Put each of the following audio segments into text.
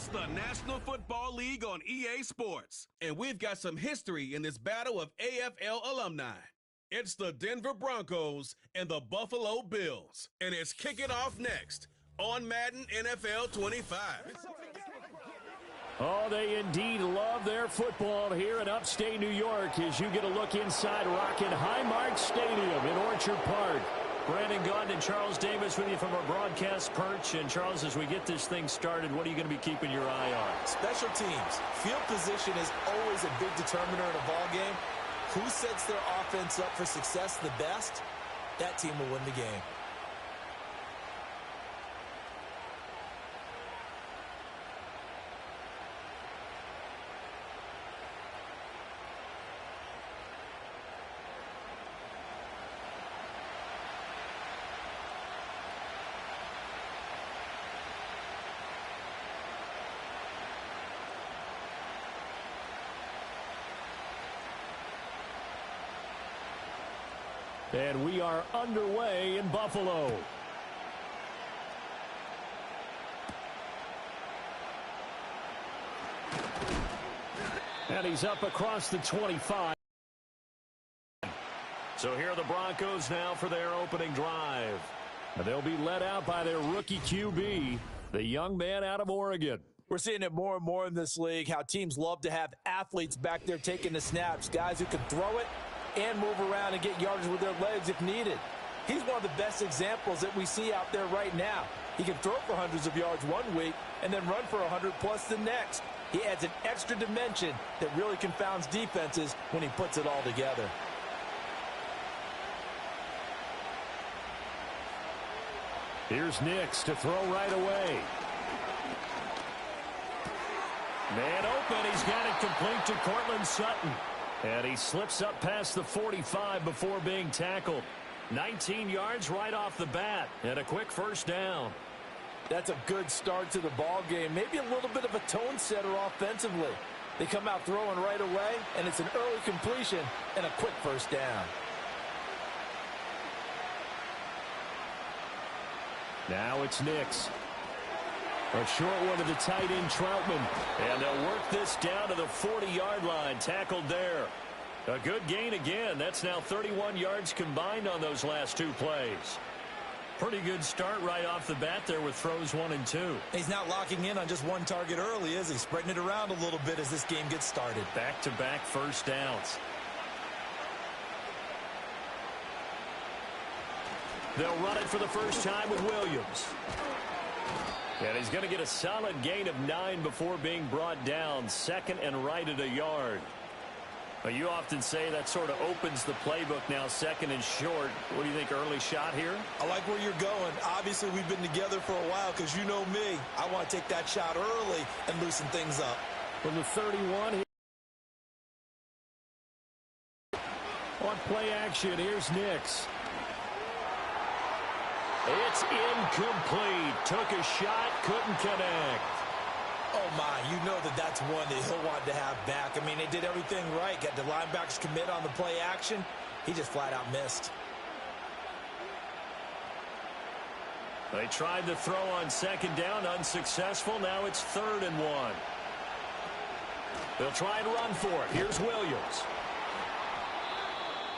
It's the National Football League on EA Sports, and we've got some history in this battle of AFL alumni. It's the Denver Broncos and the Buffalo Bills, and it's kicking off next on Madden NFL 25. Oh, they indeed love their football here in upstate New York as you get a look inside Rocket Highmark Stadium in Orchard Park. Brandon Gaudin and Charles Davis with you from our broadcast perch. And, Charles, as we get this thing started, what are you going to be keeping your eye on? Special teams. Field position is always a big determiner in a ball game. Who sets their offense up for success the best, that team will win the game. And we are underway in Buffalo. And he's up across the 25. So here are the Broncos now for their opening drive. And they'll be led out by their rookie QB, the young man out of Oregon. We're seeing it more and more in this league, how teams love to have athletes back there taking the snaps, guys who can throw it and move around and get yardage with their legs if needed. He's one of the best examples that we see out there right now. He can throw for hundreds of yards one week and then run for 100+ the next. He adds an extra dimension that really confounds defenses when he puts it all together. Here's Nix to throw right away. Man open, he's got it complete to Cortland Sutton. And he slips up past the 45 before being tackled. 19 yards right off the bat, and a quick first down. That's a good start to the ball game. Maybe a little bit of a tone setter offensively. They come out throwing right away, and it's an early completion and a quick first down. Now it's Nix. A short one to the tight end, Troutman. And they'll work this down to the 40-yard line. Tackled there. A good gain again. That's now 31 yards combined on those last two plays. Pretty good start right off the bat there with throws 1 and 2. He's not locking in on just one target early, is he? Spreading it around a little bit as this game gets started. Back-to-back first downs. They'll run it for the first time with Williams. And he's going to get a solid gain of 9 before being brought down. Second and right at a yard. Well, you often say that sort of opens the playbook now, second and short. What do you think, early shot here? I like where you're going. Obviously, we've been together for a while because you know me. I want to take that shot early and loosen things up. From the 31. On play action, here's Nix. It's incomplete. Took a shot, couldn't connect. Oh, my, you know that's one that he'll want to have back. I mean, they did everything right. Got the linebackers commit on the play action. He just flat out missed. They tried to throw on second down, unsuccessful. Now it's 3rd and 1. They'll try and run for it. Here's Williams.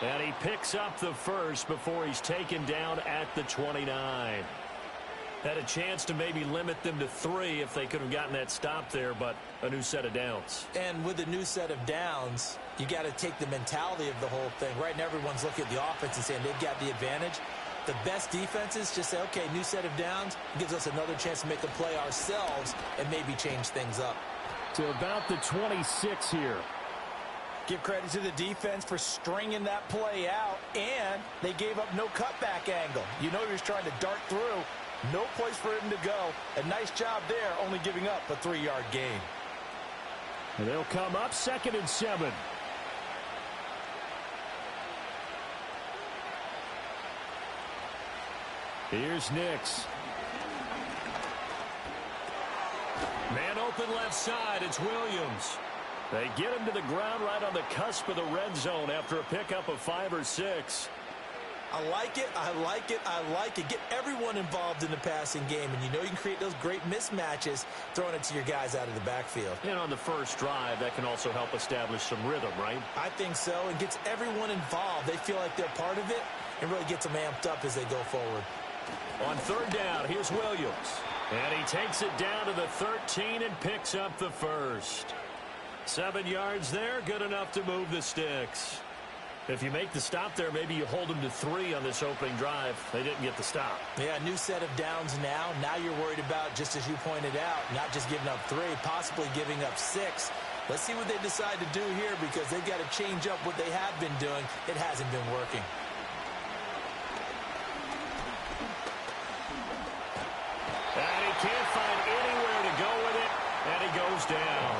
And he picks up the first before he's taken down at the 29. Had a chance to maybe limit them to 3 if they could have gotten that stop there, but a new set of downs. And with a new set of downs, you got to take the mentality of the whole thing. Right now, everyone's looking at the offense and saying they've got the advantage. The best defenses just say, okay, new set of downs. It gives us another chance to make a play ourselves and maybe change things up. To about the 26 here. Give credit to the defense for stringing that play out, and they gave up no cutback angle. You know he was trying to dart through. No place for him to go. A nice job there, only giving up a 3-yard gain. And they'll come up 2nd and 7. Here's Nix. Man open left side. It's Williams. They get him to the ground right on the cusp of the red zone after a pickup of 5 or 6. I like it, I like it, I like it. Get everyone involved in the passing game, and you know you can create those great mismatches throwing it to your guys out of the backfield. And on the first drive, that can also help establish some rhythm, right? I think so, and gets everyone involved. They feel like they're part of it, and really gets them amped up as they go forward. On third down, here's Williams. And he takes it down to the 13 and picks up the first. 7 yards there, good enough to move the sticks. If you make the stop there, maybe you hold them to 3 on this opening drive. They didn't get the stop. Yeah, new set of downs now. Now you're worried about, just as you pointed out, not just giving up 3, possibly giving up 6. Let's see what they decide to do here, because they've got to change up what they have been doing. It hasn't been working. And he can't find anywhere to go with it, and he goes down.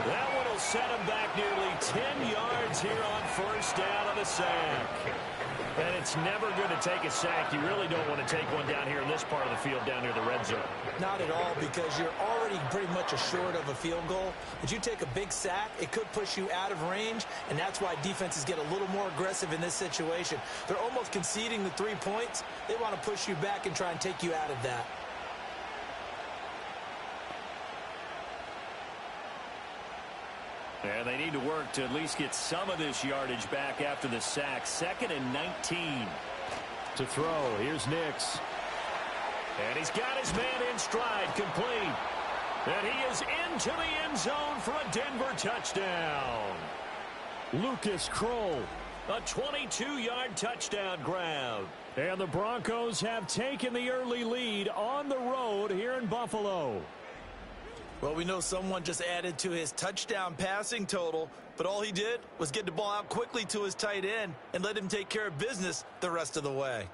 That one will set him back nearly 10 yards here on first down on a sack. And it's never going to take a sack. You really don't want to take one down here in this part of the field down near the red zone. Not at all, because you're already pretty much assured of a field goal. If you take a big sack, it could push you out of range, and that's why defenses get a little more aggressive in this situation. They're almost conceding the 3 points. They want to push you back and try and take you out of that. And they need to work to at least get some of this yardage back after the sack. 2nd and 19. To throw, here's Nix. And he's got his man in stride, complete. And he is into the end zone for a Denver touchdown. Lucas Kroll, a 22-yard touchdown grab. And the Broncos have taken the early lead on the road here in Buffalo. Well, we know someone just added to his touchdown passing total, but all he did was get the ball out quickly to his tight end and let him take care of business the rest of the way.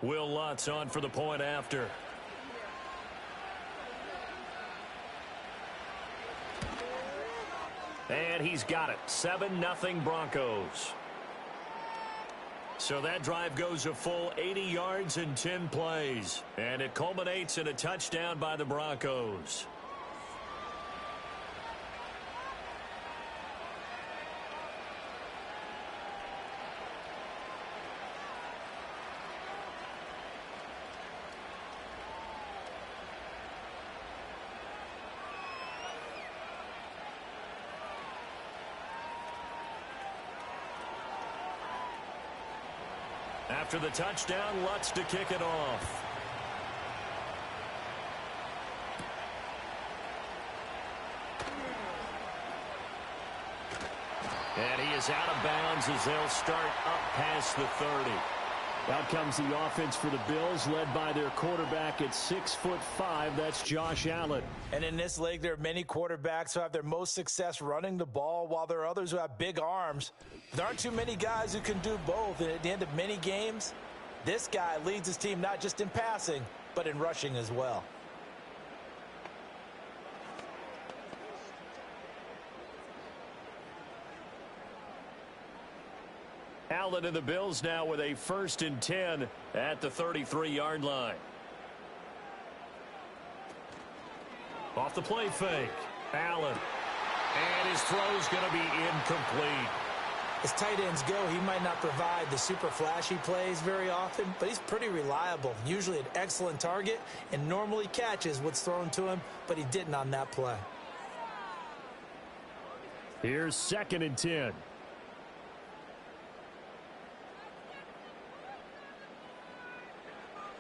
Will Lutz on for the point after. And he's got it. 7-0 Broncos. So that drive goes a full 80 yards in 10 plays. And it culminates in a touchdown by the Broncos. After the touchdown, Lutz to kick it off. And he is out of bounds as they'll start up past the 30. Out comes the offense for the Bills, led by their quarterback at 6'5". That's Josh Allen. And in this league, there are many quarterbacks who have their most success running the ball, while there are others who have big arms. There aren't too many guys who can do both, and at the end of many games, this guy leads his team not just in passing, but in rushing as well. Allen and the Bills now with a 1st and 10 at the 33-yard line. Off the play fake. Allen. And his throw's going to be incomplete. As tight ends go, he might not provide the super flashy plays very often, but he's pretty reliable. Usually an excellent target and normally catches what's thrown to him, but he didn't on that play. Here's 2nd and 10.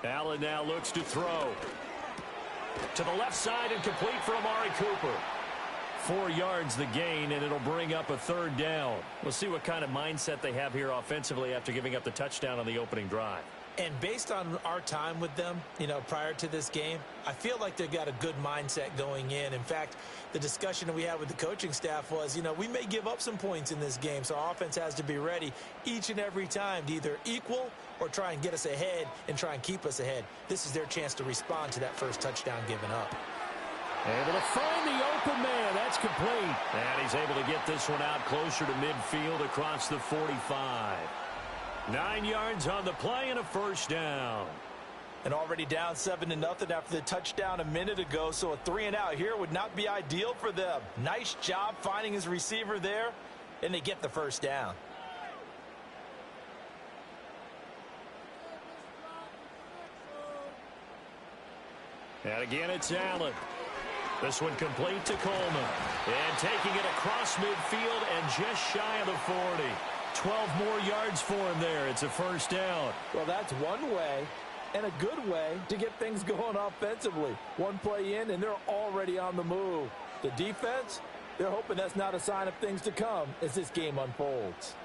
Allen now looks to throw. To the left side and complete for Amari Cooper. 4 yards the gain, and it'll bring up a 3rd down. We'll see what kind of mindset they have here offensively after giving up the touchdown on the opening drive. And based on our time with them, prior to this game, I feel like they've got a good mindset going in. In fact, the discussion that we had with the coaching staff was, we may give up some points in this game, so our offense has to be ready each and every time to either equal or try and get us ahead and try and keep us ahead. This is their chance to respond to that first touchdown given up. Able to find the open man. That's complete. And he's able to get this one out closer to midfield across the 45. 9 yards on the play and a 1st down. And already down 7-0 after the touchdown a minute ago, so a 3-and-out here would not be ideal for them. Nice job finding his receiver there, and they get the first down. And again, it's Allen. This one complete to Coleman. And taking it across midfield and just shy of the 40. 12 more yards for him there. It's a first down. Well, that's one way and a good way to get things going offensively. One play in, and they're already on the move. The defense, they're hoping that's not a sign of things to come as this game unfolds.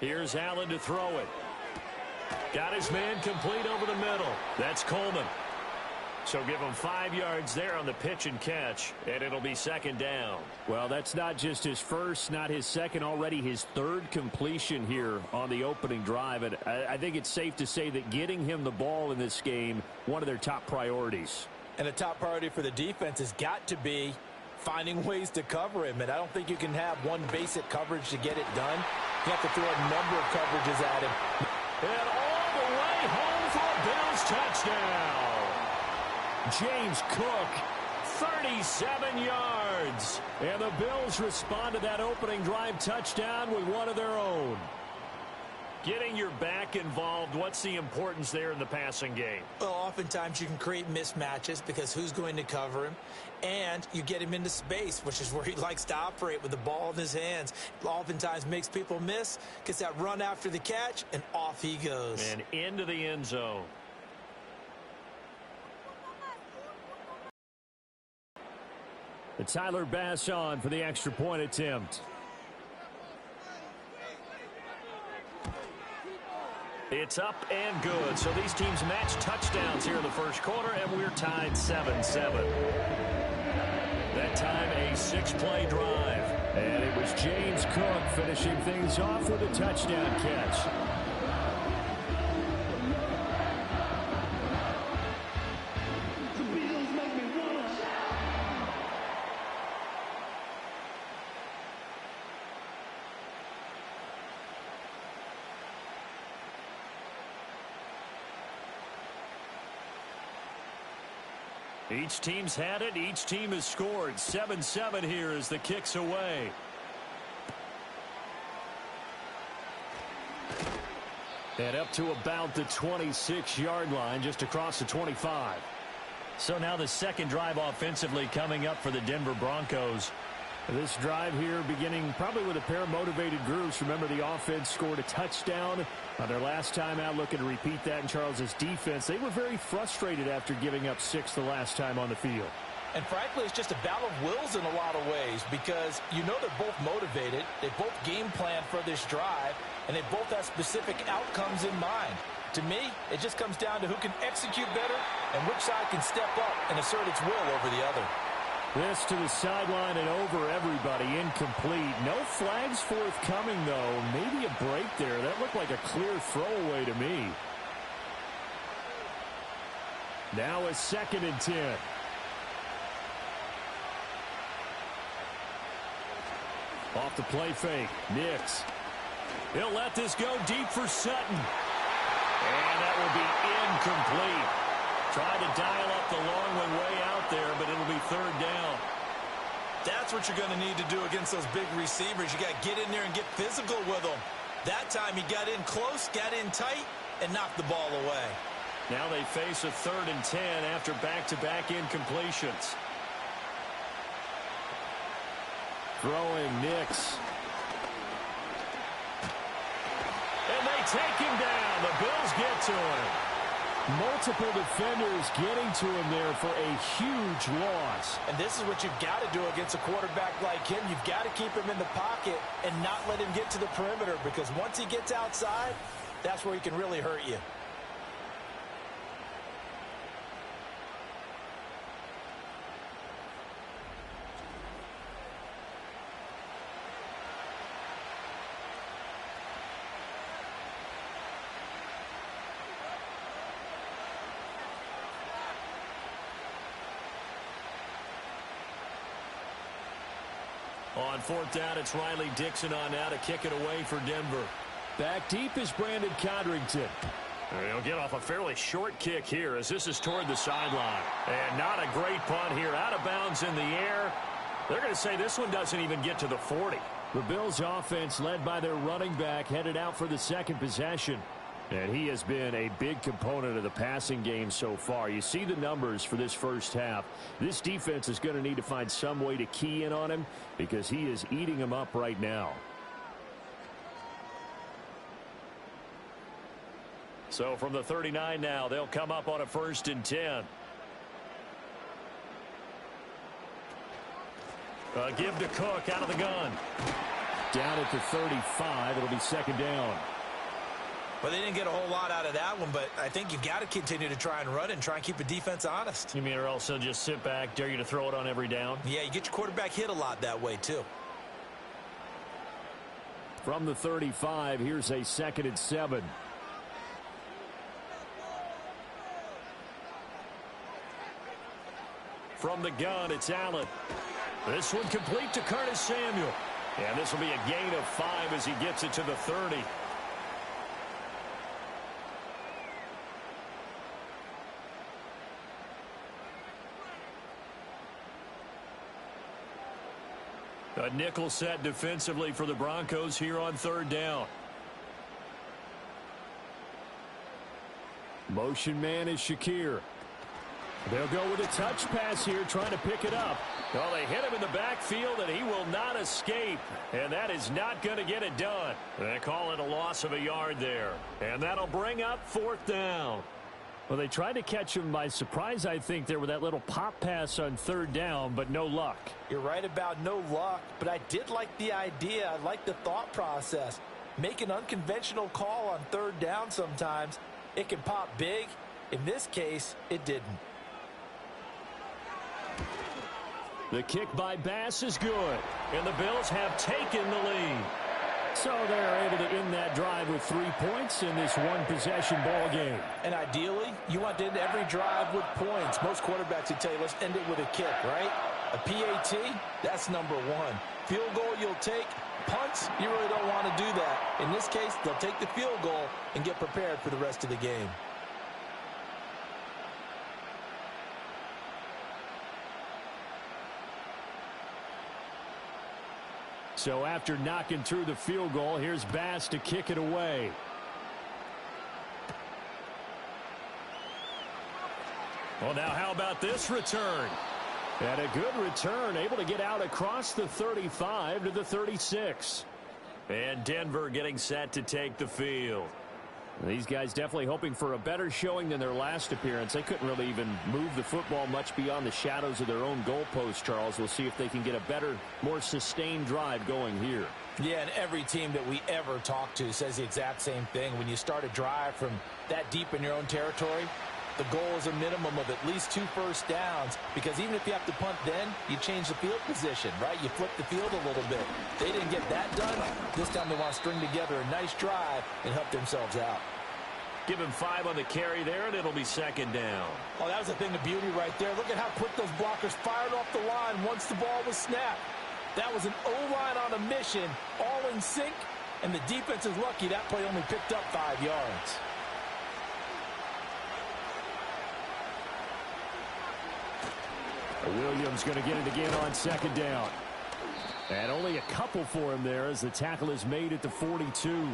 Here's Allen to throw it. Got his man complete over the middle. That's Coleman. So give him 5 yards there on the pitch and catch, and it'll be second down. Well, that's not just his first, not his second, already his third completion here on the opening drive. And I think it's safe to say that getting him the ball in this game, one of their top priorities. And a top priority for the defense has got to be finding ways to cover him. And I don't think you can have one basic coverage to get it done. You have to throw a number of coverages at him. And all the way home for a Bills touchdown. James Cook, 37 yards. And the Bills respond to that opening drive touchdown with one of their own. Getting your back involved, what's the importance there in the passing game? Well, oftentimes you can create mismatches because who's going to cover him? And you get him into space, which is where he likes to operate with the ball in his hands. Oftentimes makes people miss, gets that run after the catch, and off he goes. And into the end zone. And Tyler Bass on for the extra point attempt. It's up and good. So these teams match touchdowns here in the first quarter, and we're tied 7-7. That time a 6-play drive. And it was James Cook finishing things off with a touchdown catch. Each team's had it. Each team has scored. 7-7 here as the kick's away. And up to about the 26-yard line, just across the 25. So now the second drive offensively coming up for the Denver Broncos. This drive here beginning probably with a pair of motivated groups. Remember, the offense scored a touchdown on their last time out, looking to repeat that in Charles's defense. They were very frustrated after giving up 6 the last time on the field. And frankly, it's just a battle of wills in a lot of ways because you know they're both motivated. They both game plan for this drive, and they both have specific outcomes in mind. To me, it just comes down to who can execute better and which side can step up and assert its will over the other. This to the sideline and over everybody, incomplete. No flags forthcoming, though. Maybe a break there. That looked like a clear throwaway to me. Now a 2nd and 10. Off the play fake. Nix. He'll let this go deep for Sutton. And that will be incomplete. Tried to dial up the long one way out there, but it'll be 3rd down. That's what you're going to need to do against those big receivers. You got to get in there and get physical with them. That time he got in close, got in tight, and knocked the ball away. Now they face a 3rd and 10 after back-to-back incompletions. Throwing Nix. And they take him down. The Bills get to him. Multiple defenders getting to him there for a huge loss. And this is what you've got to do against a quarterback like him. You've got to keep him in the pocket and not let him get to the perimeter because once he gets outside, that's where he can really hurt you. On fourth down, it's Riley Dixon on now to kick it away for Denver. Back deep is Brandon Codrington. He'll get off a fairly short kick here as this is toward the sideline. And not a great punt here. Out of bounds in the air. They're going to say this one doesn't even get to the 40. The Bills offense, led by their running back, headed out for the second possession. And he has been a big component of the passing game so far. You see the numbers for this first half. This defense is going to need to find some way to key in on him because he is eating them up right now. So from the 39 now, they'll come up on a 1st and 10. Give to Cook out of the gun. Down at the 35, it'll be 2nd down. Well, they didn't get a whole lot out of that one, but I think you've got to continue to try and run and try and keep the defense honest. You mean or else they'll just sit back, dare you to throw it on every down? Yeah, you get your quarterback hit a lot that way, too. From the 35, here's a 2nd and 7. From the gun, it's Allen. This one complete to Curtis Samuel. And this will be a gain of 5 as he gets it to the 30. A nickel set defensively for the Broncos here on 3rd down. Motion man is Shakir. They'll go with a touch pass here, trying to pick it up. Well, they hit him in the backfield, and he will not escape. And that is not going to get it done. They call it a loss of a yard there. And that'll bring up 4th down. Well, they tried to catch him by surprise, I think, there with that little pop pass on 3rd down, but no luck. You're right about no luck, but I did like the idea. I like the thought process. Make an unconventional call on 3rd down sometimes. It can pop big. In this case, it didn't. The kick by Bass is good, and the Bills have taken the lead. So they're able to end that drive with 3 points in this one-possession ball game. And ideally, you want to end every drive with points. Most quarterbacks would tell you, let's end it with a kick, right? A PAT, that's number 1. Field goal you'll take. Punts, you really don't want to do that. In this case, they'll take the field goal and get prepared for the rest of the game. So after knocking through the field goal, here's Bass to kick it away. Well, now how about this return? And a good return, able to get out across the 35 to the 36. And Denver getting set to take the field. These guys definitely hoping for a better showing than their last appearance. They couldn't really even move the football much beyond the shadows of their own goalpost, Charles. We'll see if they can get a better, more sustained drive going here. Yeah, and every team that we ever talk to says the exact same thing. When you start a drive from that deep in your own territory, the goal is a minimum of at least 2 first downs, because even if you have to punt then, you change the field position, right? You flip the field a little bit. They didn't get that done. This time they want to string together a nice drive and help themselves out. Give him 5 on the carry there, and it'll be 2nd down. Oh, that was a thing of beauty right there. Look at how quick those blockers fired off the line once the ball was snapped. That was an O-line on a mission, all in sync, and the defense is lucky that play only picked up 5 yards. Williams going to get it again on 2nd down. And only a couple for him there as the tackle is made at the 42.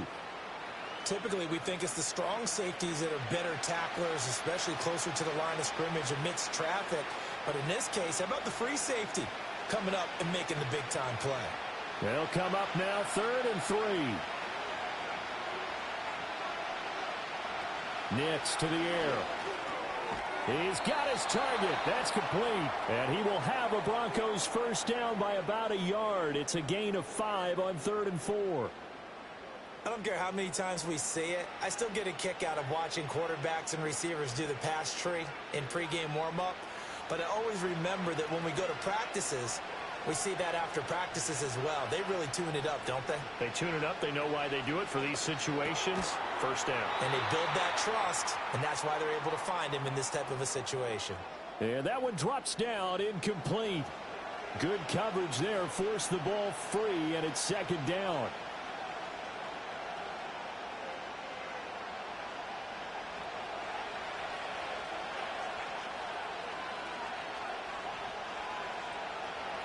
Typically, we think it's the strong safeties that are better tacklers, especially closer to the line of scrimmage amidst traffic. But in this case, how about the free safety coming up and making the big-time play? They'll come up now 3rd and 3. Nix to the air. He's got his target. That's complete. And he will have a Broncos first down by about a yard. It's a gain of 5 on 3rd and 4. I don't care how many times we see it. I still get a kick out of watching quarterbacks and receivers do the pass tree in pregame warm-up. But I always remember that when we go to practices, we see that after practices as well. They really tune it up, don't they? They tune it up. They know why they do it for these situations. First down. And they build that trust, and that's why they're able to find him in this type of a situation. And that one drops down incomplete. Good coverage there. Forced the ball free, and it's second down.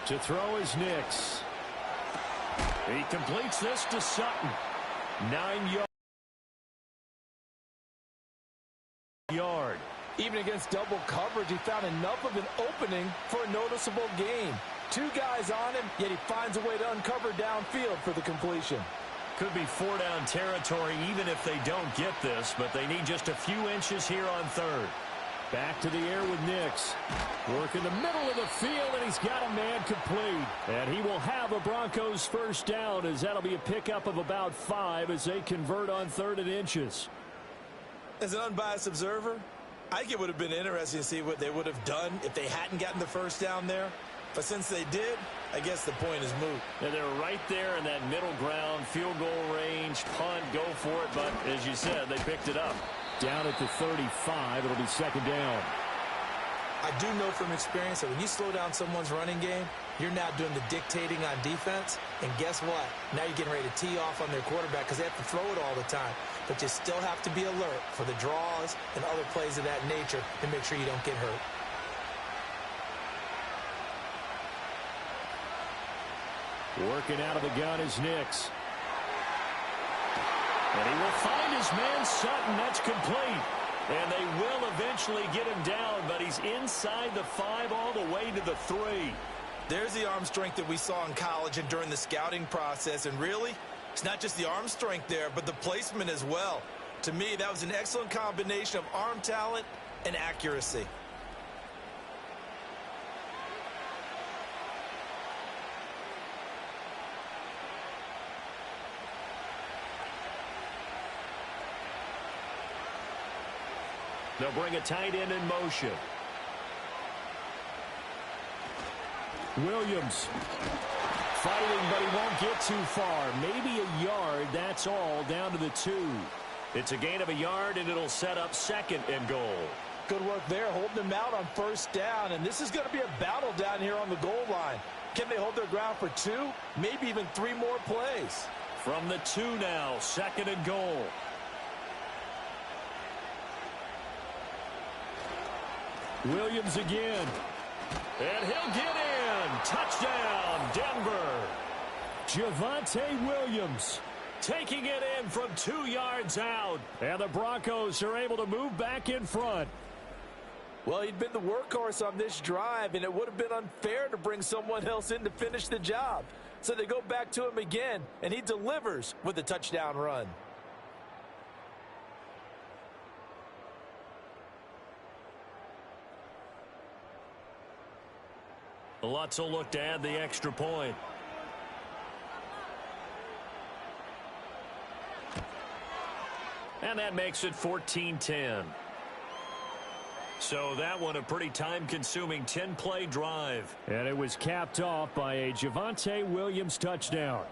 To throw is Nix. He completes this to Sutton. 9 yard. Even against double coverage, he found enough of an opening for a noticeable gain. 2 guys on him, yet he finds a way to uncover downfield for the completion. Could be 4-down territory even if they don't get this, but they need just a few inches here on third. Back to the air with Nix. Work in the middle of the field, and he's got a man complete. And he will have a Broncos first down, as that'll be a pickup of about 5 as they convert on 3rd and inches. As an unbiased observer, I think it would have been interesting to see what they would have done if they hadn't gotten the first down there. But since they did, I guess the point is moot. And they're right there in that middle ground, field goal range, punt, go for it. But as you said, they picked it up. Down at the 35, it'll be second down. I do know from experience that when you slow down someone's running game, you're now doing the dictating on defense. And guess what? Now you're getting ready to tee off on their quarterback because they have to throw it all the time. But you still have to be alert for the draws and other plays of that nature to make sure you don't get hurt. Working out of the gun is Nix. And he will find his man Sutton. That's complete. And they will eventually get him down, but he's inside the 5 all the way to the 3. There's the arm strength that we saw in college and during the scouting process. And really, it's not just the arm strength there, but the placement as well. To me, that was an excellent combination of arm talent and accuracy. They'll bring a tight end in motion. Williams fighting, but he won't get too far. Maybe a yard, that's all, down to the 2. It's a gain of a yard, and it'll set up 2nd and goal. Good work there, holding them out on first down. And this is going to be a battle down here on the goal line. Can they hold their ground for 2, maybe even 3 more plays? From the 2 now, 2nd and goal. Williams again. And he'll get in. Touchdown, Denver. Javonte Williams taking it in from 2 yards out. And the Broncos are able to move back in front. Well, he'd been the workhorse on this drive, and it would have been unfair to bring someone else in to finish the job. So they go back to him again, and he delivers with a touchdown run. Lutz will look to add the extra point. And that makes it 14-10. So that one a pretty time-consuming 10-play drive. And it was capped off by a Javonte Williams touchdown.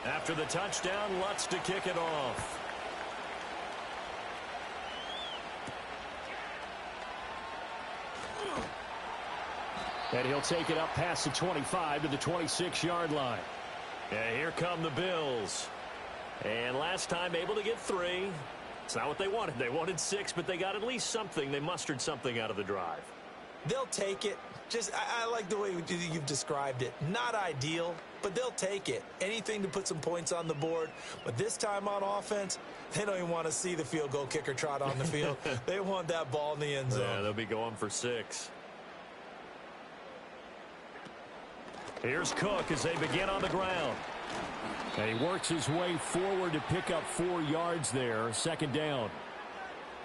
After the touchdown, Lutz to kick it off. And he'll take it up past the 25 to the 26-yard line. Yeah, here come the Bills. And last time able to get 3. It's not what they wanted. They wanted 6, but they got at least something. They mustered something out of the drive. They'll take it. I like the way you've described it. Not ideal, but they'll take it. Anything to put some points on the board. But this time on offense, they don't even want to see the field goal kicker trot on the field. They want that ball in the end zone. Yeah, they'll be going for 6. Here's Cook as they begin on the ground. And he works his way forward to pick up 4 yards there. Second down.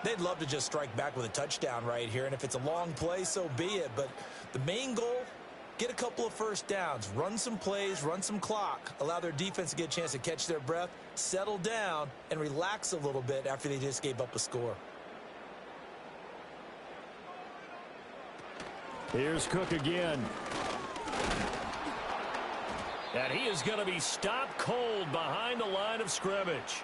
They'd love to just strike back with a touchdown right here, and if it's a long play, so be it. But the main goal, get a couple of first downs, run some plays, run some clock, allow their defense to get a chance to catch their breath, settle down, and relax a little bit after they just gave up a score. Here's Cook again. And he is going to be stopped cold behind the line of scrimmage.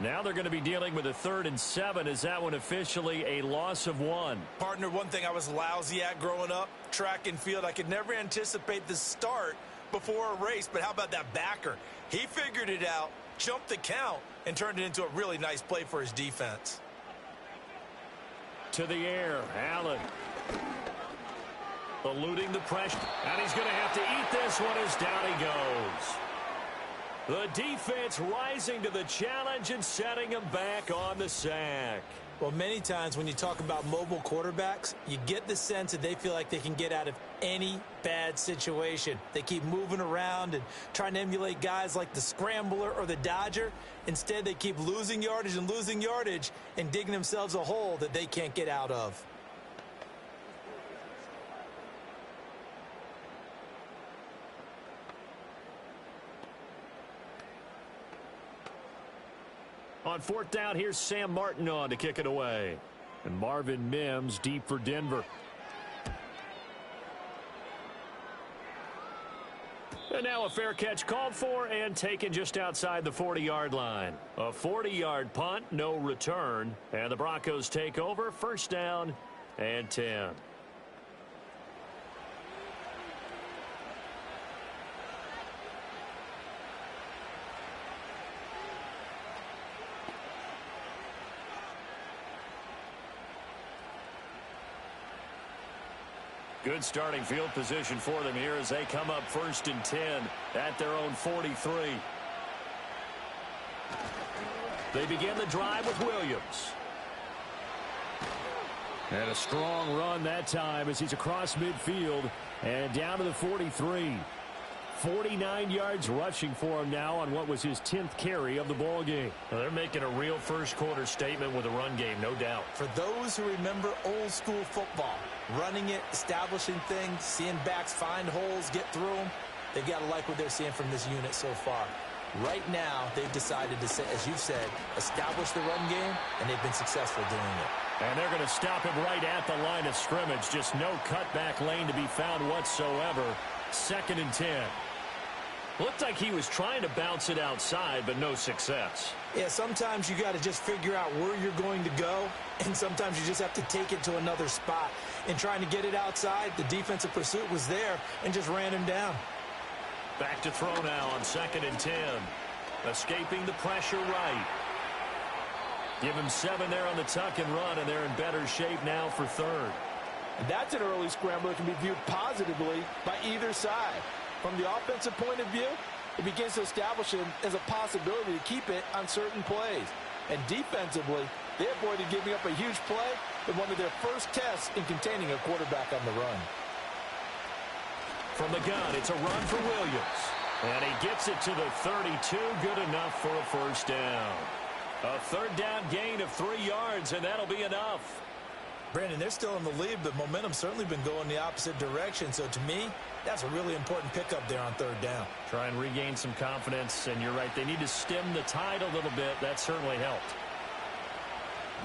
Now they're going to be dealing with a 3rd and 7. Is that one officially a loss of 1? Partner, one thing I was lousy at growing up, track and field, I could never anticipate the start before a race, but how about that backer? He figured it out, jumped the count, and turned it into a really nice play for his defense. To the air, Allen. Eluding the pressure, and he's going to have to eat this one as down he goes. The defense rising to the challenge and setting him back on the sack. Well, many times when you talk about mobile quarterbacks, you get the sense that they feel like they can get out of any bad situation. They keep moving around and trying to emulate guys like the Scrambler or the Dodger. Instead, they keep losing yardage and digging themselves a hole that they can't get out of. On 4th down, here's Sam Martin on to kick it away. And Marvin Mims deep for Denver. And now a fair catch called for and taken just outside the 40-yard line. A 40-yard punt, no return. And the Broncos take over, 1st down and 10. Good starting field position for them here as they come up 1st and 10 at their own 43. They begin the drive with Williams. And a strong run that time as he's across midfield and down to the 43. 49 yards rushing for him now on what was his 10th carry of the ball game. Well, they're making a real first-quarter statement with a run game, no doubt. For those who remember old-school football, running it, establishing things, seeing backs find holes, get through them, they've got to like what they're seeing from this unit so far. Right now, they've decided to, as you said, establish the run game, and they've been successful doing it. And they're going to stop him right at the line of scrimmage. Just no cutback lane to be found whatsoever. 2nd and 10. Looked like he was trying to bounce it outside, but no success. Yeah, sometimes you got to just figure out where you're going to go, and sometimes you just have to take it to another spot. In trying to get it outside, the defensive pursuit was there and just ran him down. Back to throw now on 2nd and 10. Escaping the pressure right. Give him 7 there on the tuck and run, and they're in better shape now for 3rd. And that's an early scrambler that can be viewed positively by either side. From the offensive point of view, it begins to establish him as a possibility to keep it on certain plays. And defensively, they avoided giving up a huge play in one of their first tests in containing a quarterback on the run. From the gun, it's a run for Williams. And he gets it to the 32, good enough for a 1st down. A 3rd down gain of 3 yards, and that'll be enough. Brandon, they're still in the lead, but momentum's certainly been going the opposite direction. So to me, that's a really important pickup there on 3rd down. Try and regain some confidence, and you're right, they need to stem the tide a little bit. That certainly helped.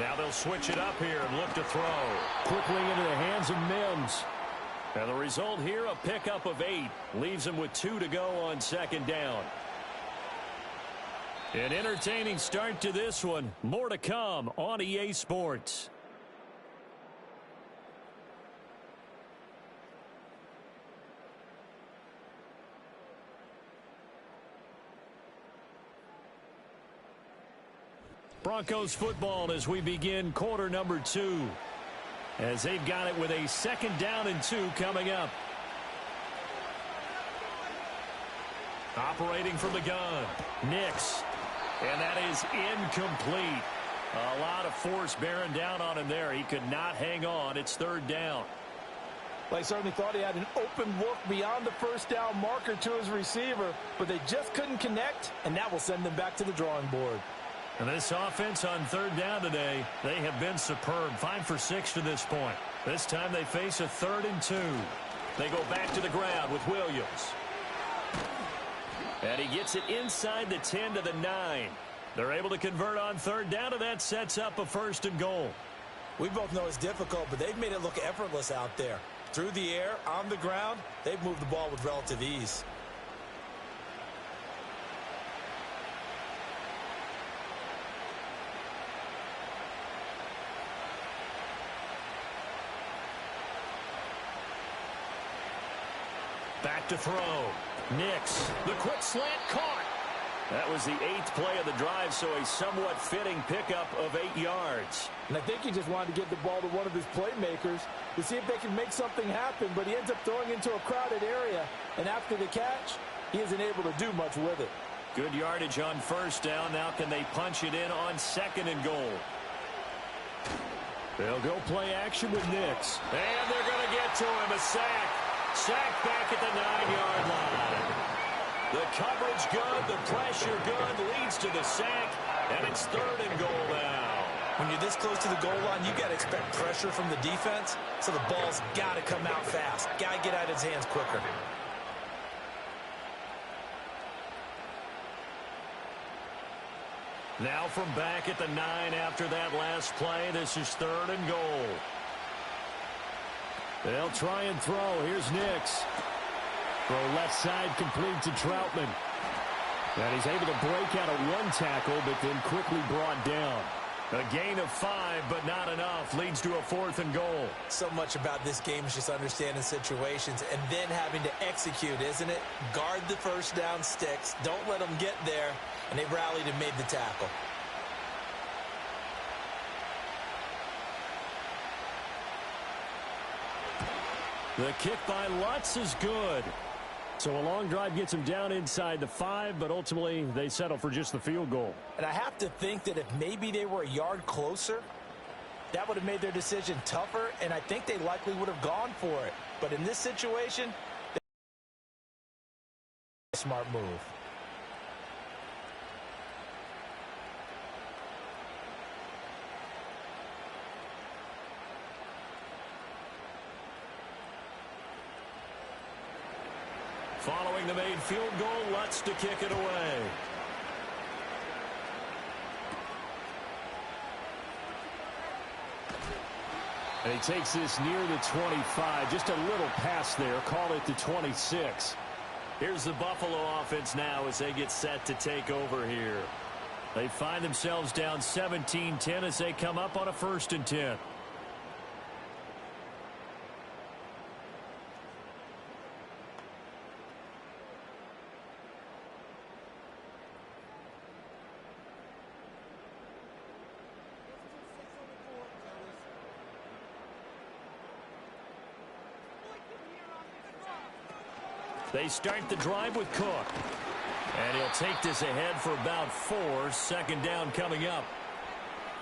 Now they'll switch it up here and look to throw. Quickly into the hands of Mims. And the result here, a pickup of 8. Leaves him with 2 to go on 2nd down. An entertaining start to this one. More to come on EA Sports. Broncos football as we begin quarter number 2. As they've got it with a 2nd down and 2 coming up. Operating from the gun. Nix. And that is incomplete. A lot of force bearing down on him there. He could not hang on. It's 3rd down. Well, he certainly thought he had an open look beyond the 1st down marker to his receiver, but they just couldn't connect, and that will send them back to the drawing board. And this offense on 3rd down today, they have been superb. 5 for 6 to this point. This time they face a 3rd and 2. They go back to the ground with Williams. And he gets it inside the 10 to the 9. They're able to convert on third down, and that sets up a 1st and goal. We both know it's difficult, but they've made it look effortless out there. Through the air, on the ground, they've moved the ball with relative ease. Back to throw. Nix, the quick slant caught. That was the 8th play of the drive, so a somewhat fitting pickup of 8 yards. And I think he just wanted to give the ball to one of his playmakers to see if they can make something happen, but he ends up throwing into a crowded area, and after the catch, he isn't able to do much with it. Good yardage on 1st down. Now can they punch it in on 2nd and goal? They'll go play action with Nix. And they're going to get to him. A sack. Sack back at the 9-yard line. The coverage good, the pressure good, leads to the sack, and it's 3rd and goal now. When you're this close to the goal line, you've got to expect pressure from the defense, so the ball's got to come out fast. Got to get out of his hands quicker. Now from back at the 9 after that last play, this is 3rd and goal. They'll try and throw. Here's Nix. Throw left side complete to Troutman. And he's able to break out of 1 tackle, but then quickly brought down. A gain of 5, but not enough. Leads to a 4th and goal. So much about this game is just understanding situations and then having to execute, isn't it? Guard the 1st down sticks. Don't let them get there. And they rallied and made the tackle. The kick by Lutz is good. So a long drive gets him down inside the 5, but ultimately they settle for just the field goal. And I have to think that if maybe they were a yard closer, that would have made their decision tougher, and I think they likely would have gone for it. But in this situation, a smart move. Following the made field goal, Lutz to kick it away. And he takes this near the 25. Just a little pass there. Call it the 26. Here's the Buffalo offense now as they get set to take over here. They find themselves down 17-10 as they come up on a 1st and 10. They start the drive with Cook. And he'll take this ahead for about 4. 2nd down coming up.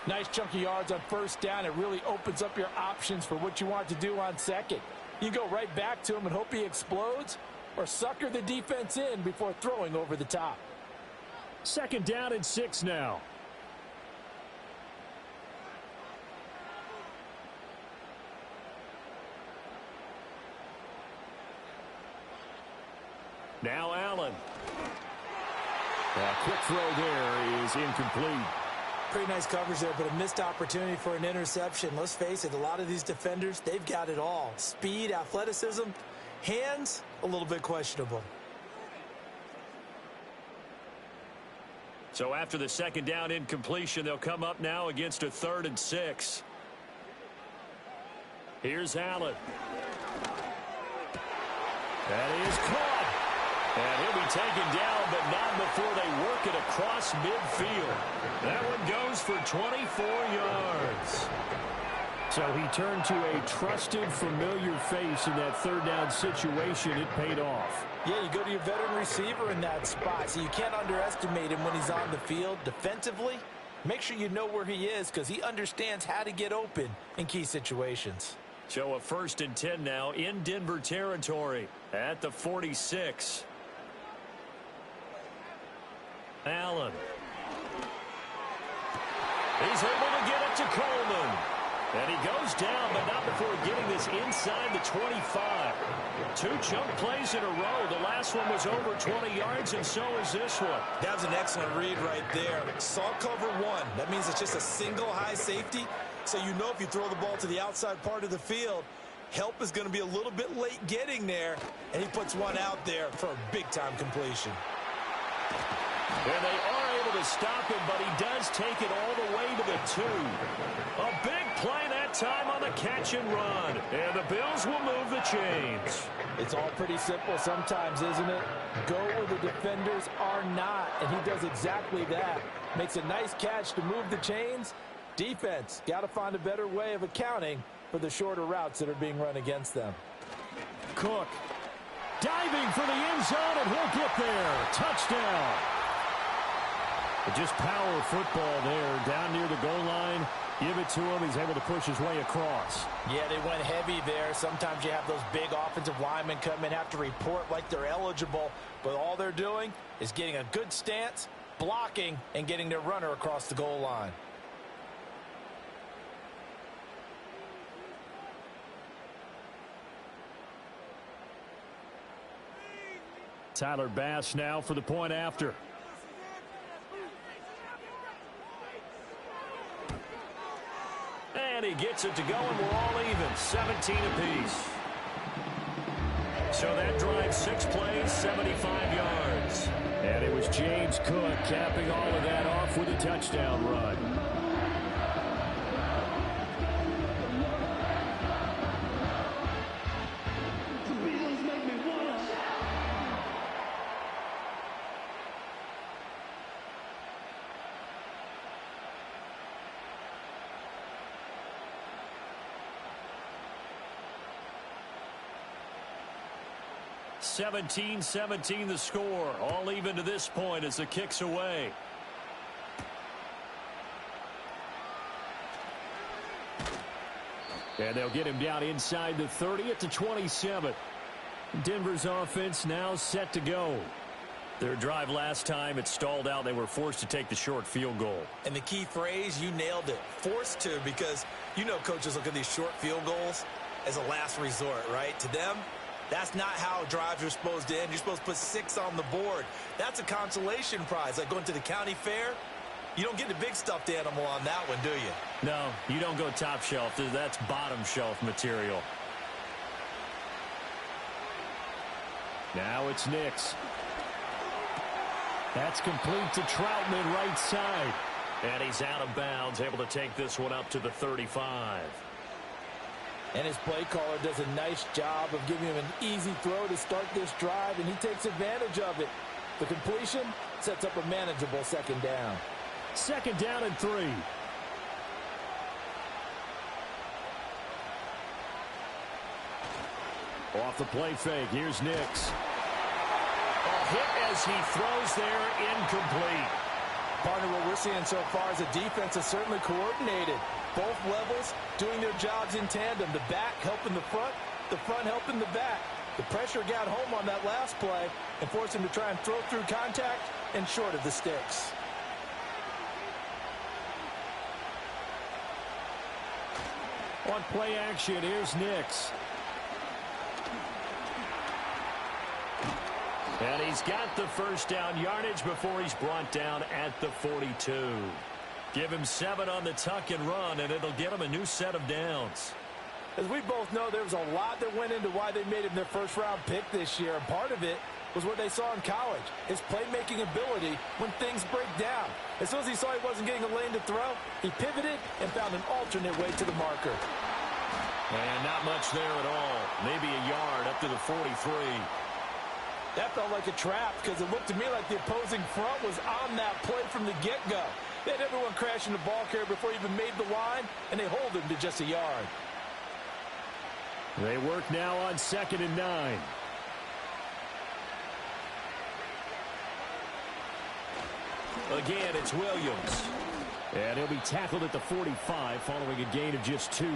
Nice chunk of yards on 1st down. It really opens up your options for what you want to do on 2nd. You go right back to him and hope he explodes, or sucker the defense in before throwing over the top. 2nd down and 6 now. Now Allen. A quick throw there is incomplete. Pretty nice coverage there, but a missed opportunity for an interception. Let's face it, a lot of these defenders, they've got it all. Speed, athleticism, hands, a little bit questionable. So after the 2nd down incompletion, they'll come up now against a 3rd and 6. Here's Allen. That is caught. And he'll be taken down, but not before they work it across midfield. That one goes for 24 yards. So he turned to a trusted, familiar face in that 3rd down situation. It paid off. Yeah, you go to your veteran receiver in that spot, so you can't underestimate him when he's on the field. Defensively, make sure you know where he is because he understands how to get open in key situations. So a 1st and 10 now in Denver territory at the 46. Allen. He's able to get it to Coleman. And he goes down, but not before getting this inside the 25. 2 chunk plays in a row. The last one was over 20 yards, and so is this one. That was an excellent read right there. Saw cover 1. That means it's just a single high safety. So you know if you throw the ball to the outside part of the field, help is going to be a little bit late getting there, and he puts one out there for a big-time completion. And they are able to stop him, but he does take it all the way to the 2. A big play that time on the catch and run. And the Bills will move the chains. It's all pretty simple sometimes, isn't it? Go where the defenders are not, and he does exactly that. Makes a nice catch to move the chains. Defense, got to find a better way of accounting for the shorter routes that are being run against them. Cook diving for the end zone, and he'll get there. Touchdown. Just power football there, down near the goal line. Give it to him. He's able to push his way across. Yeah, they went heavy there. Sometimes you have those big offensive linemen come in, have to report like they're eligible, but all they're doing is getting a good stance, blocking, and getting their runner across the goal line. Tyler Bass now for the point after. And he gets it to go, and we're all even, 17 apiece. So that drive, 6 plays, 75 yards. And it was James Cook capping all of that off with a touchdown run. (17-17) the score. All even to this point as the kick's away. And they'll get him down inside the 30 at the 27. Denver's offense now set to go. Their drive last time, it stalled out. They were forced to take the short field goal. And the key phrase, you nailed it. Forced to, because you know coaches look at these short field goals as a last resort, right? To them, that's not how drives are supposed to end. You're supposed to put 6 on the board. That's a consolation prize. Like going to the county fair, you don't get the big stuffed animal on that one, do you? No, you don't go top shelf. That's bottom shelf material. Now it's Nix. That's complete to Troutman, right side. And he's out of bounds, able to take this one up to the 35. And his play caller does a nice job of giving him an easy throw to start this drive, and he takes advantage of it. The completion sets up a manageable second down. 2nd down and 3. Off the play fake, here's Nix. A hit as he throws there, incomplete. Partner, what we're seeing so far is a defense is certainly coordinated. Both levels doing their jobs in tandem. The back helping the front helping the back. The pressure got home on that last play and forced him to try and throw through contact and short of the sticks. On play action, here's Nix. And he's got the first down yardage before he's brought down at the 42. Give him 7 on the tuck and run, and it'll get him a new set of downs. As we both know, there was a lot that went into why they made him their first-round pick this year. And part of it was what they saw in college, his playmaking ability when things break down. As soon as he saw he wasn't getting a lane to throw, he pivoted and found an alternate way to the marker. And not much there at all. Maybe a yard up to the 43. That felt like a trap because it looked to me like the opposing front was on that play from the get-go. They had everyone crashing the ball carrier before he even made the line, and they hold him to just a yard. They work now on 2nd and 9. Again, it's Williams. And he'll be tackled at the 45 following a gain of just 2.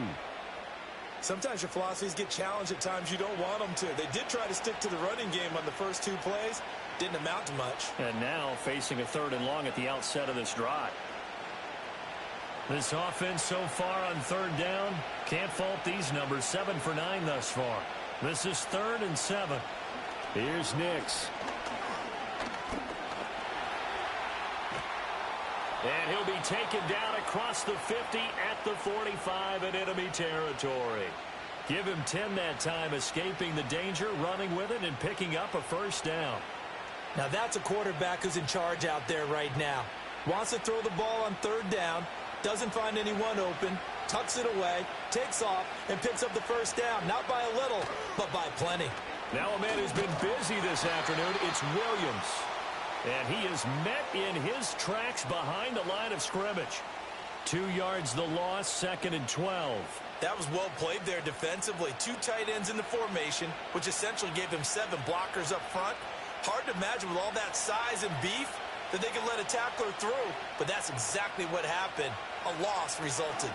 Sometimes your philosophies get challenged at times you don't want them to. They did try to stick to the running game on the first 2 plays. Didn't amount to much. And now facing a 3rd and long at the outset of this drive. This offense so far on third down, can't fault these numbers. 7 for 9 thus far. This is 3rd and 7. Here's Nix. And he'll be taken down across the 50 at the 45 in enemy territory. Give him 10 that time, escaping the danger, running with it, and picking up a first down. Now that's a quarterback who's in charge out there right now. Wants to throw the ball on third down, doesn't find anyone open, tucks it away, takes off, and picks up the first down. Not by a little, but by plenty. Now a man who's been busy this afternoon, it's Williams. And he is met in his tracks behind the line of scrimmage. 2 yards the loss, 2nd and 12. That was well played there defensively. 2 tight ends in the formation, which essentially gave him 7 blockers up front. Hard to imagine with all that size and beef that they could let a tackler through, but that's exactly what happened. A loss resulted.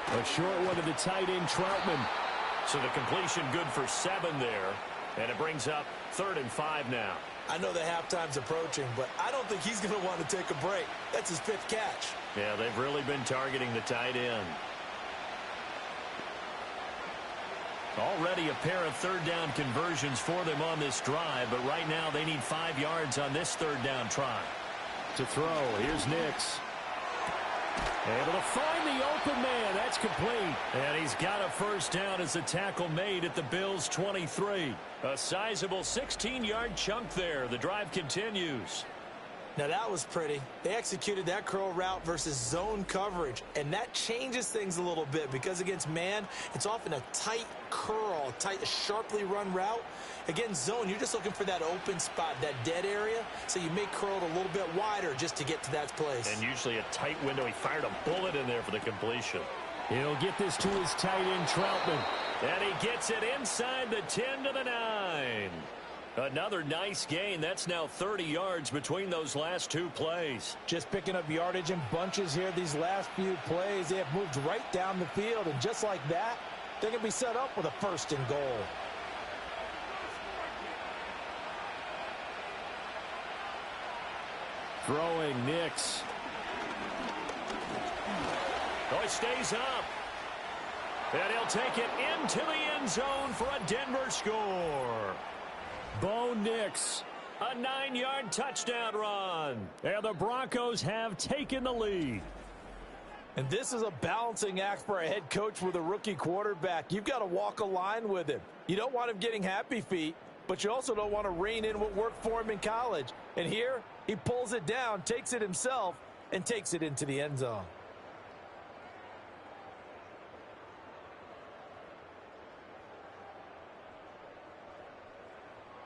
A short one to the tight end, Troutman. So the completion good for 7 there, and it brings up 3rd and 5 now. I know the halftime's approaching, but I don't think he's going to want to take a break. That's his 5th catch. Yeah, they've really been targeting the tight end. Already a pair of third down conversions for them on this drive, but right now they need 5 yards on this third down try. To throw, here's Nix. Able to find the open man. That's complete. And he's got a first down as a tackle made at the Bills' 23. A sizable 16-yard chunk there. The drive continues. Now that was pretty. They executed that curl route versus zone coverage, and that changes things a little bit because against man, it's often a tight curl, tight, sharply run route. Against zone, you're just looking for that open spot, that dead area, so you may curl it a little bit wider just to get to that place. And usually a tight window. He fired a bullet in there for the completion. He'll get this to his tight end, Troutman. And he gets it inside the 10 to the 9. Another nice gain. That's now 30 yards between those last 2 plays. Just picking up yardage in bunches here these last few plays. They have moved right down the field, and just like that, they're going to be set up with a 1st and goal. Throwing Nix. Oh, he stays up. And he'll take it into the end zone for a Denver score. Bo Nix. A 9-yard touchdown run. And the Broncos have taken the lead. And this is a balancing act for a head coach with a rookie quarterback. You've got to walk a line with him. You don't want him getting happy feet, but you also don't want to rein in what worked for him in college. And here, he pulls it down, takes it himself, and takes it into the end zone.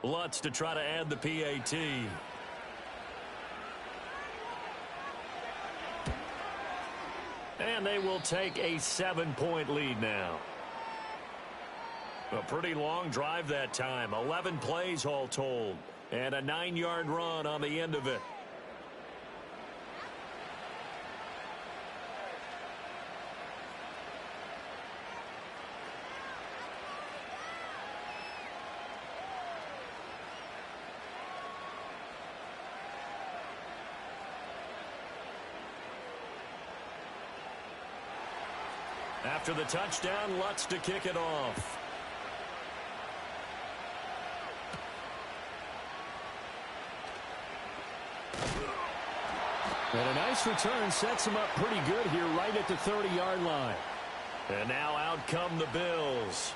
Lutz to try to add the PAT. And they will take a 7-point lead now. A pretty long drive that time. 11 plays all told. And a 9-yard run on the end of it. After the touchdown, Lutz to kick it off. And a nice return sets him up pretty good here right at the 30-yard line. And now out come the Bills.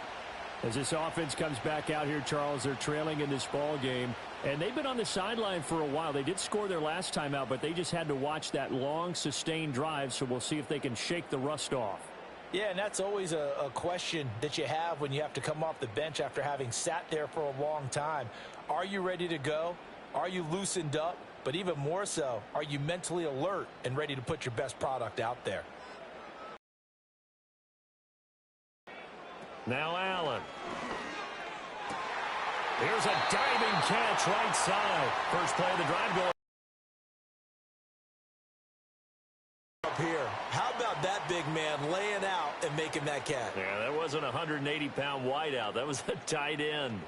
As this offense comes back out here, Charles, they're trailing in this ball game. And they've been on the sideline for a while. They did score their last time out, but they just had to watch that long, sustained drive, so we'll see if they can shake the rust off. Yeah, and that's always a question that you have when you have to come off the bench after having sat there for a long time. Are you ready to go? Are you loosened up? But even more so, are you mentally alert and ready to put your best product out there? Now Allen. Here's a diving catch right side. First play of the drive goal. Up here. How about that big man laying out and making that catch? Yeah, that wasn't a 180-pound wideout. That was a tight end.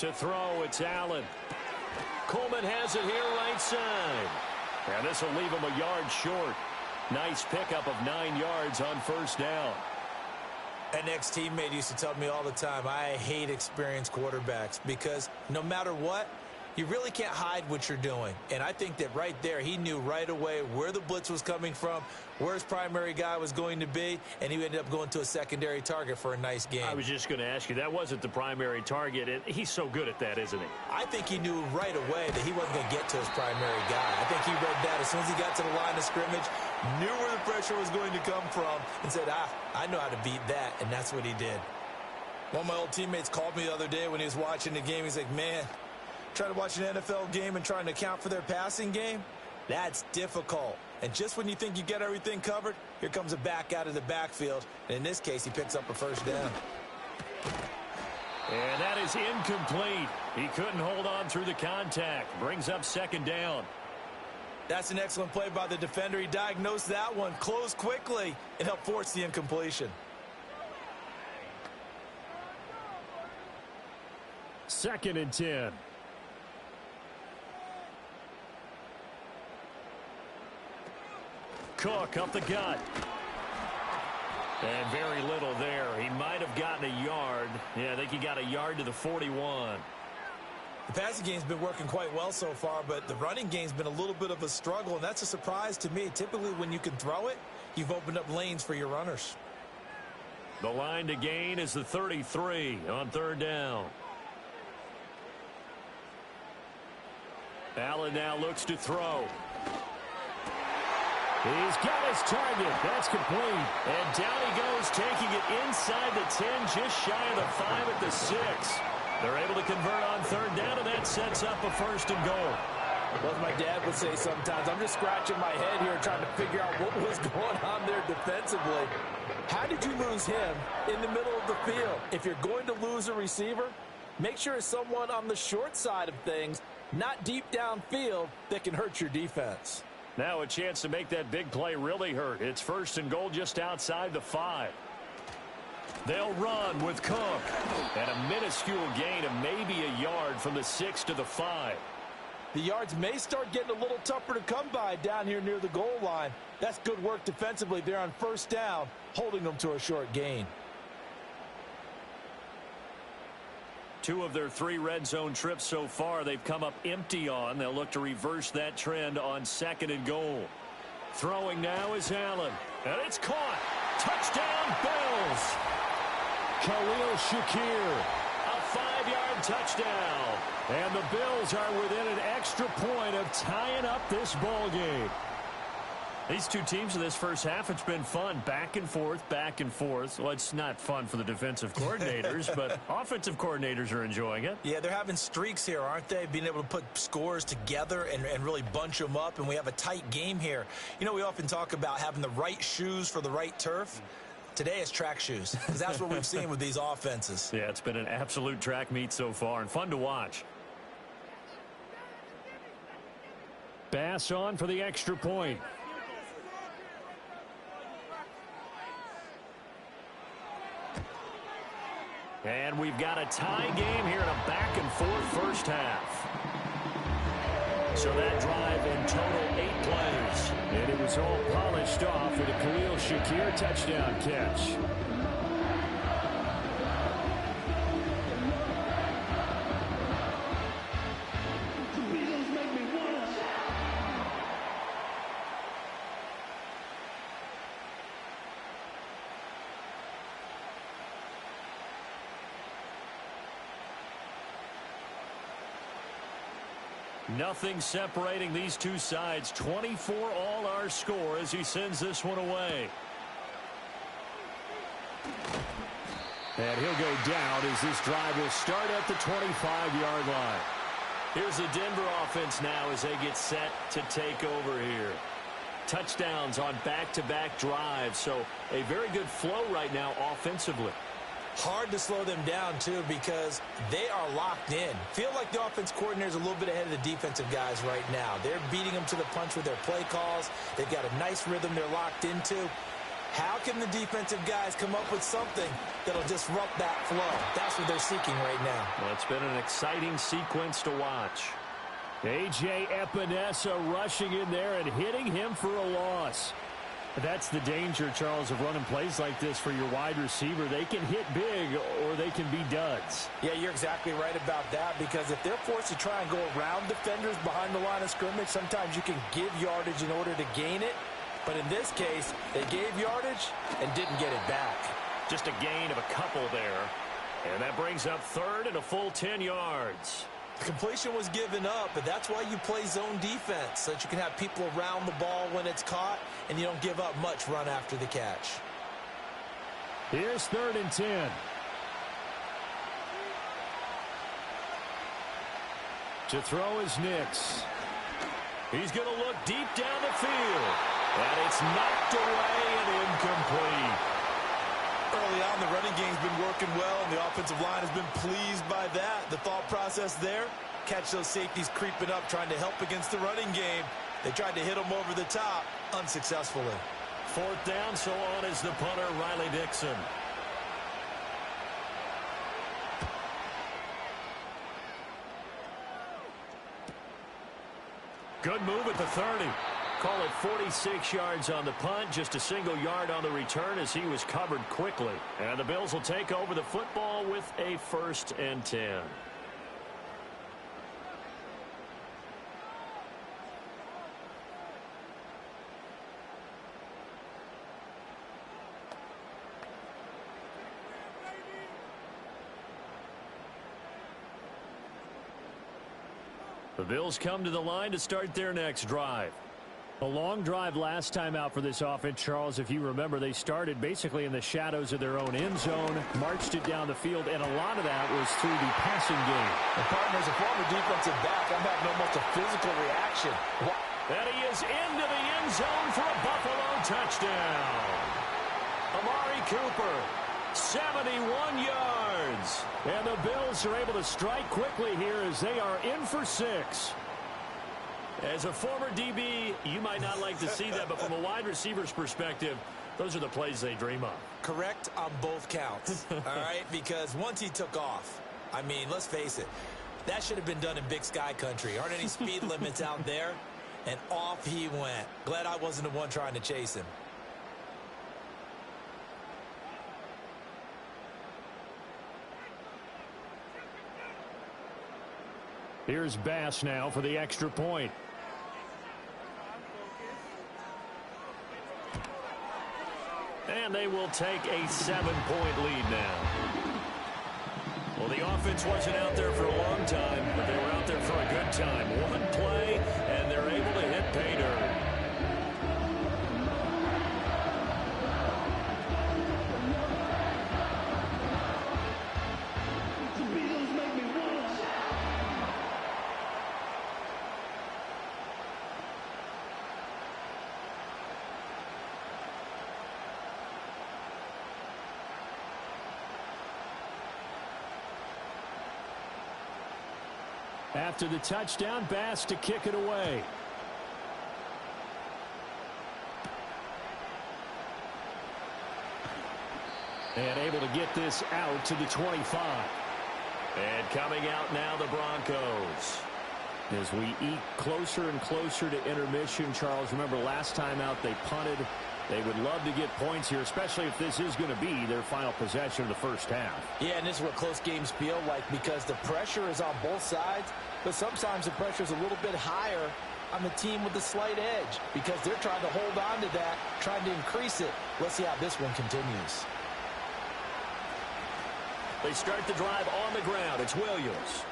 To throw, it's Allen. Coleman has it here right side. And this will leave him a yard short. Nice pickup of 9 yards on first down. An ex-teammate used to tell me all the time, I hate experienced quarterbacks because no matter what, you really can't hide what you're doing. And I think that right there, he knew right away where the blitz was coming from, where his primary guy was going to be, and he ended up going to a secondary target for a nice game. I was just going to ask you, that wasn't the primary target, and he's so good at that, isn't he? I think he knew right away that he wasn't going to get to his primary guy. I think he read that as soon as he got to the line of scrimmage, knew where the pressure was going to come from, and said, I know how to beat that, and that's what he did. One of my old teammates called me the other day when he was watching the game. He's like, man, trying to watch an NFL game and trying to account for their passing game, that's difficult. And just when you think you get everything covered, here comes a back out of the backfield. And in this case, he picks up a first down. And that is incomplete. He couldn't hold on through the contact. Brings up second down. That's an excellent play by the defender. He diagnosed that one, closed quickly, and helped force the incompletion. Second and 10. Cook up the gut. And very little there. He might have gotten a yard. Yeah, I think he got a yard to the 41. The passing game's been working quite well so far, but the running game's been a little bit of a struggle, and that's a surprise to me. Typically, when you can throw it, you've opened up lanes for your runners. The line to gain is the 33 on third down. Allen now looks to throw. He's got his target. That's complete. And down he goes, taking it inside the 10, just shy of the 5 at the 6. They're able to convert on third down, and that sets up a first and goal. Well, as my dad would say sometimes, I'm just scratching my head here trying to figure out what was going on there defensively. How did you lose him in the middle of the field? If you're going to lose a receiver, make sure it's someone on the short side of things, not deep downfield, that can hurt your defense. Now a chance to make that big play really hurt. It's first and goal just outside the 5. They'll run with Cook. And a minuscule gain of maybe a yard from the 6 to the 5. The yards may start getting a little tougher to come by down here near the goal line. That's good work defensively there on first down, holding them to a short gain. 2 of their 3 red zone trips so far they've come up empty on. They'll look to reverse that trend on second and goal. Throwing now is Allen. And it's caught. Touchdown, Bills. Khalil Shakir. A 5-yard touchdown. And the Bills are within an extra point of tying up this ball game. These two teams in this first half, it's been fun. Back and forth, back and forth. Well, it's not fun for the defensive coordinators, but offensive coordinators are enjoying it. Yeah, they're having streaks here, aren't they? Being able to put scores together and really bunch them up, and we have a tight game here. You know, we often talk about having the right shoes for the right turf. Today it's track shoes, because that's what we've seen with these offenses. Yeah, it's been an absolute track meet so far, and fun to watch. Bass on for the extra point. And we've got a tie game here in a back-and-forth first half. So that drive in total 8 plays. And it was all polished off with a Khalil Shakir touchdown catch. Nothing separating these two sides. 24 all our score as he sends this one away. And he'll go down as this drive will start at the 25-yard line. Here's the Denver offense now as they get set to take over here. Touchdowns on back-to-back drives, so a very good flow right now offensively. Hard to slow them down, too, because they are locked in. Feel like the offense coordinator is a little bit ahead of the defensive guys right now. They're beating them to the punch with their play calls. They've got a nice rhythm they're locked into. How can the defensive guys come up with something that'll disrupt that flow? That's what they're seeking right now. Well, it's been an exciting sequence to watch. A.J. Epinesa rushing in there and hitting him for a loss. That's the danger, Charles, of running plays like this for your wide receiver. They can hit big or they can be duds. Yeah, you're exactly right about that, because if they're forced to try and go around defenders behind the line of scrimmage, sometimes you can give yardage in order to gain it. But in this case, they gave yardage and didn't get it back. Just a gain of a couple there. And that brings up third and a full 10 yards. The completion was given up, but that's why you play zone defense, so that you can have people around the ball when it's caught, and you don't give up much run after the catch. Here's 3rd and 10. To throw is Nix. He's going to look deep down the field. And it's knocked away and incomplete. Early on, the running game's been working well, and the offensive line has been pleased by that. The thought process there, catch those safeties creeping up, trying to help against the running game. They tried to hit them over the top, unsuccessfully. 4th down, so on is the punter, Riley Dixon. Good move at the 30. Call it 46 yards on the punt, just a single yard on the return as he was covered quickly. And the Bills will take over the football with a 1st and 10. The Bills come to the line to start their next drive. A long drive last time out for this offense, Charles. If you remember, they started basically in the shadows of their own end zone, marched it down the field, and a lot of that was through the passing game. And partner, as a former defensive back, I'm having almost a physical reaction. And he is into the end zone for a Buffalo touchdown. Amari Cooper, 71 yards. And the Bills are able to strike quickly here as they are in for 6. As a former DB, you might not like to see that, but from a wide receiver's perspective, those are the plays they dream of. Correct on both counts, all right? Because once he took off, I mean, let's face it, that should have been done in Big Sky country. Aren't any speed limits out there? And off he went. Glad I wasn't the one trying to chase him. Here's Bass now for the extra point. And they will take a 7-point lead now. Well, the offense wasn't out there for a long time, but they were out there for a good time. One play, and they're able to hit pay dirt. After the touchdown, Bass to kick it away. And able to get this out to the 25. And coming out now, the Broncos. As we eat closer and closer to intermission, Charles, remember last time out they punted. They would love to get points here, especially if this is going to be their final possession of the first half. Yeah, and this is what close games feel like, because the pressure is on both sides, but sometimes the pressure is a little bit higher on the team with the slight edge, because they're trying to hold on to that, trying to increase it. Let's see how this one continues. They start the drive on the ground. It's Williams.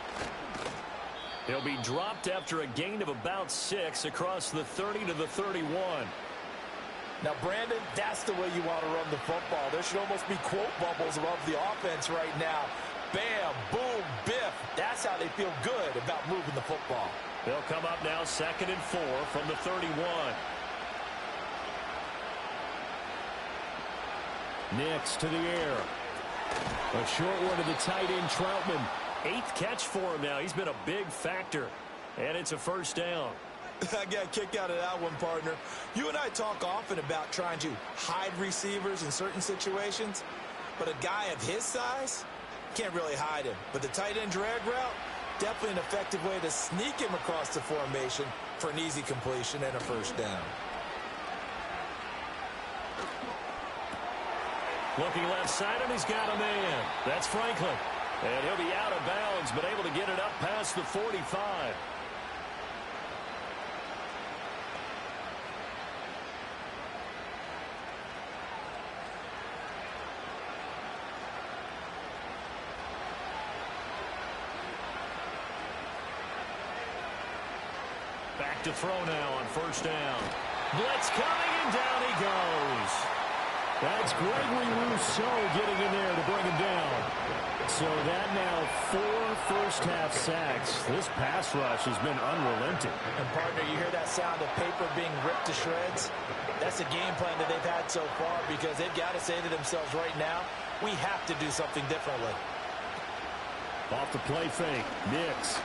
He'll be dropped after a gain of about 6 across the 30 to the 31. Now, Brandon, that's the way you want to run the football. There should almost be quote bubbles above the offense right now. Bam, boom, biff. That's how they feel good about moving the football. They'll come up now 2nd and 4 from the 31. Nix to the air. A short one to the tight end, Troutman. 8th catch for him now. He's been a big factor. And it's a 1st down. I got a kick out of that one, partner. You and I talk often about trying to hide receivers in certain situations, but a guy of his size can't really hide him. But the tight end drag route, definitely an effective way to sneak him across the formation for an easy completion and a first down. Looking left side, and he's got a man. That's Franklin. And he'll be out of bounds, but able to get it up past the 45. Back to throw now on first down. Blitz coming, and down he goes. That's Gregory Rousseau getting in there to bring him down. So that now 4 first-half sacks. This pass rush has been unrelenting. And, partner, you hear that sound of paper being ripped to shreds? That's a game plan that they've had so far because they've got to say to themselves right now, we have to do something differently. Off the play fake, Nix.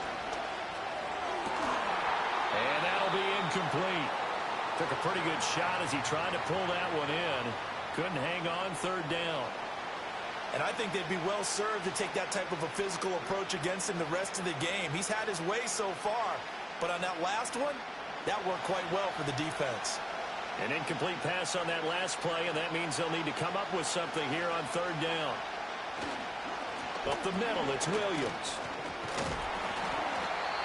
And that'll be incomplete. Took a pretty good shot as he tried to pull that one in. Couldn't hang on third down. And I think they'd be well served to take that type of a physical approach against him the rest of the game. He's had his way so far, but on that last one, that worked quite well for the defense. An incomplete pass on that last play, and that means they'll need to come up with something here on third down. Up the middle, it's Williams.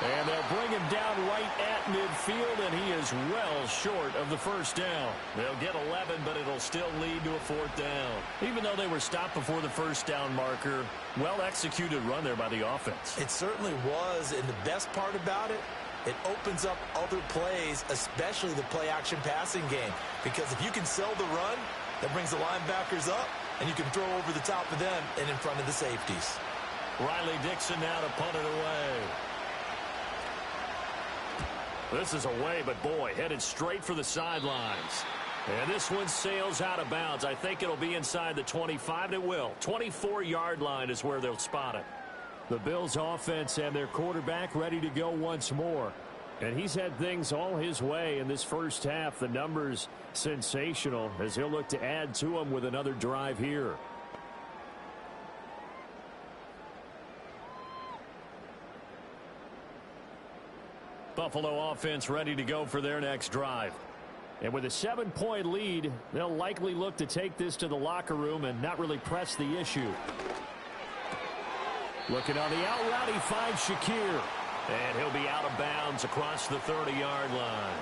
And they'll bring him down right at midfield, and he is well short of the first down. They'll get 11, but it'll still lead to a fourth down. Even though they were stopped before the first down marker, well-executed run there by the offense. It certainly was, and the best part about it, it opens up other plays, especially the play-action passing game. Because if you can sell the run, that brings the linebackers up, and you can throw over the top of them and in front of the safeties. Riley Dixon now to punt it away. This is away, but boy, headed straight for the sidelines. And this one sails out of bounds. I think it'll be inside the 25, and it will. 24-yard line is where they'll spot it. The Bills offense and their quarterback ready to go once more. And he's had things all his way in this first half. The numbers sensational as he'll look to add to them with another drive here. Buffalo offense ready to go for their next drive. And with a 7-point lead, they'll likely look to take this to the locker room and not really press the issue. Looking on the out route, he finds Shakir. And he'll be out of bounds across the 30-yard line.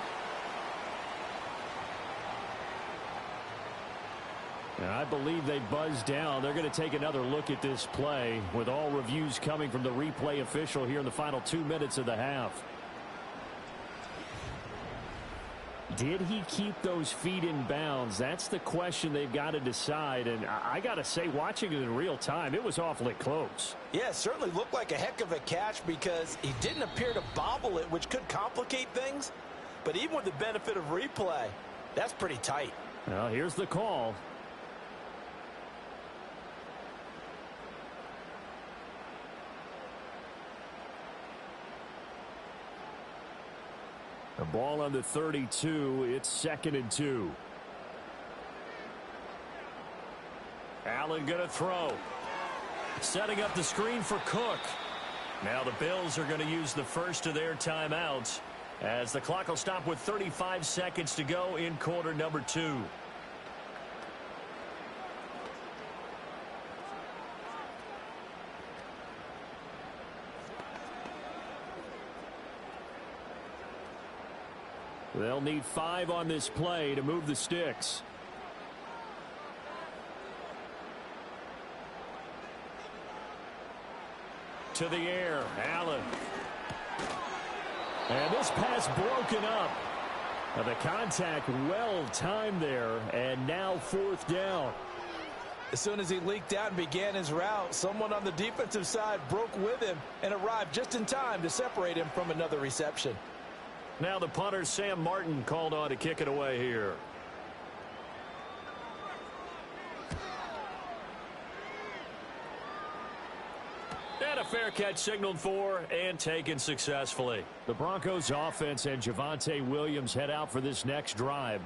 And I believe they buzzed down. They're going to take another look at this play with all reviews coming from the replay official here in the final 2 minutes of the half. Did he keep those feet in bounds? That's the question they've got to decide. And I got to say, watching it in real time, it was awfully close. Yeah, it certainly looked like a heck of a catch because he didn't appear to bobble it, which could complicate things. But even with the benefit of replay, that's pretty tight. Well, here's the call. The ball on the 32. It's 2nd and 2. Allen going to throw. Setting up the screen for Cook. Now the Bills are going to use the first of their timeouts as the clock will stop with 35 seconds to go in quarter number 2. They'll need 5 on this play to move the sticks. To the air, Allen. And this pass broken up. Now the contact well timed there, and now 4th down. As soon as he leaked out and began his route, someone on the defensive side broke with him and arrived just in time to separate him from another reception. Now the punter, Sam Martin, called on to kick it away here. And a fair catch signaled for and taken successfully. The Broncos offense and Javonte Williams head out for this next drive.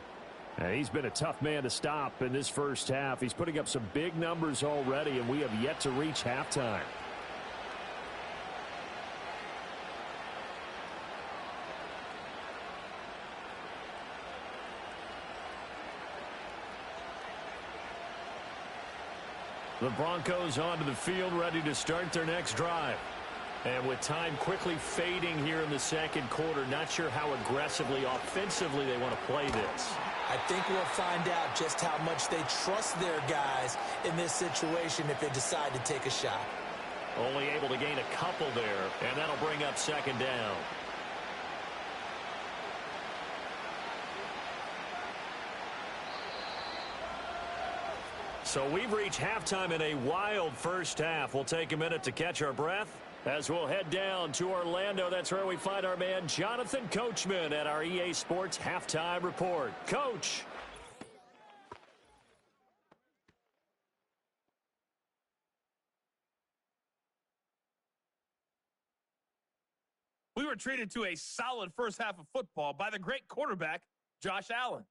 He's been a tough man to stop in this first half. He's putting up some big numbers already, and we have yet to reach halftime. The Broncos onto the field, ready to start their next drive. And with time quickly fading here in the second quarter, not sure how aggressively, offensively they want to play this. I think we'll find out just how much they trust their guys in this situation if they decide to take a shot. Only able to gain a couple there, and that'll bring up second down. So we've reached halftime in a wild first half. We'll take a minute to catch our breath as we'll head down to Orlando. That's where we find our man Jonathan Coachman at our EA Sports Halftime Report. Coach. We were treated to a solid first half of football by the great quarterback, Josh Allen.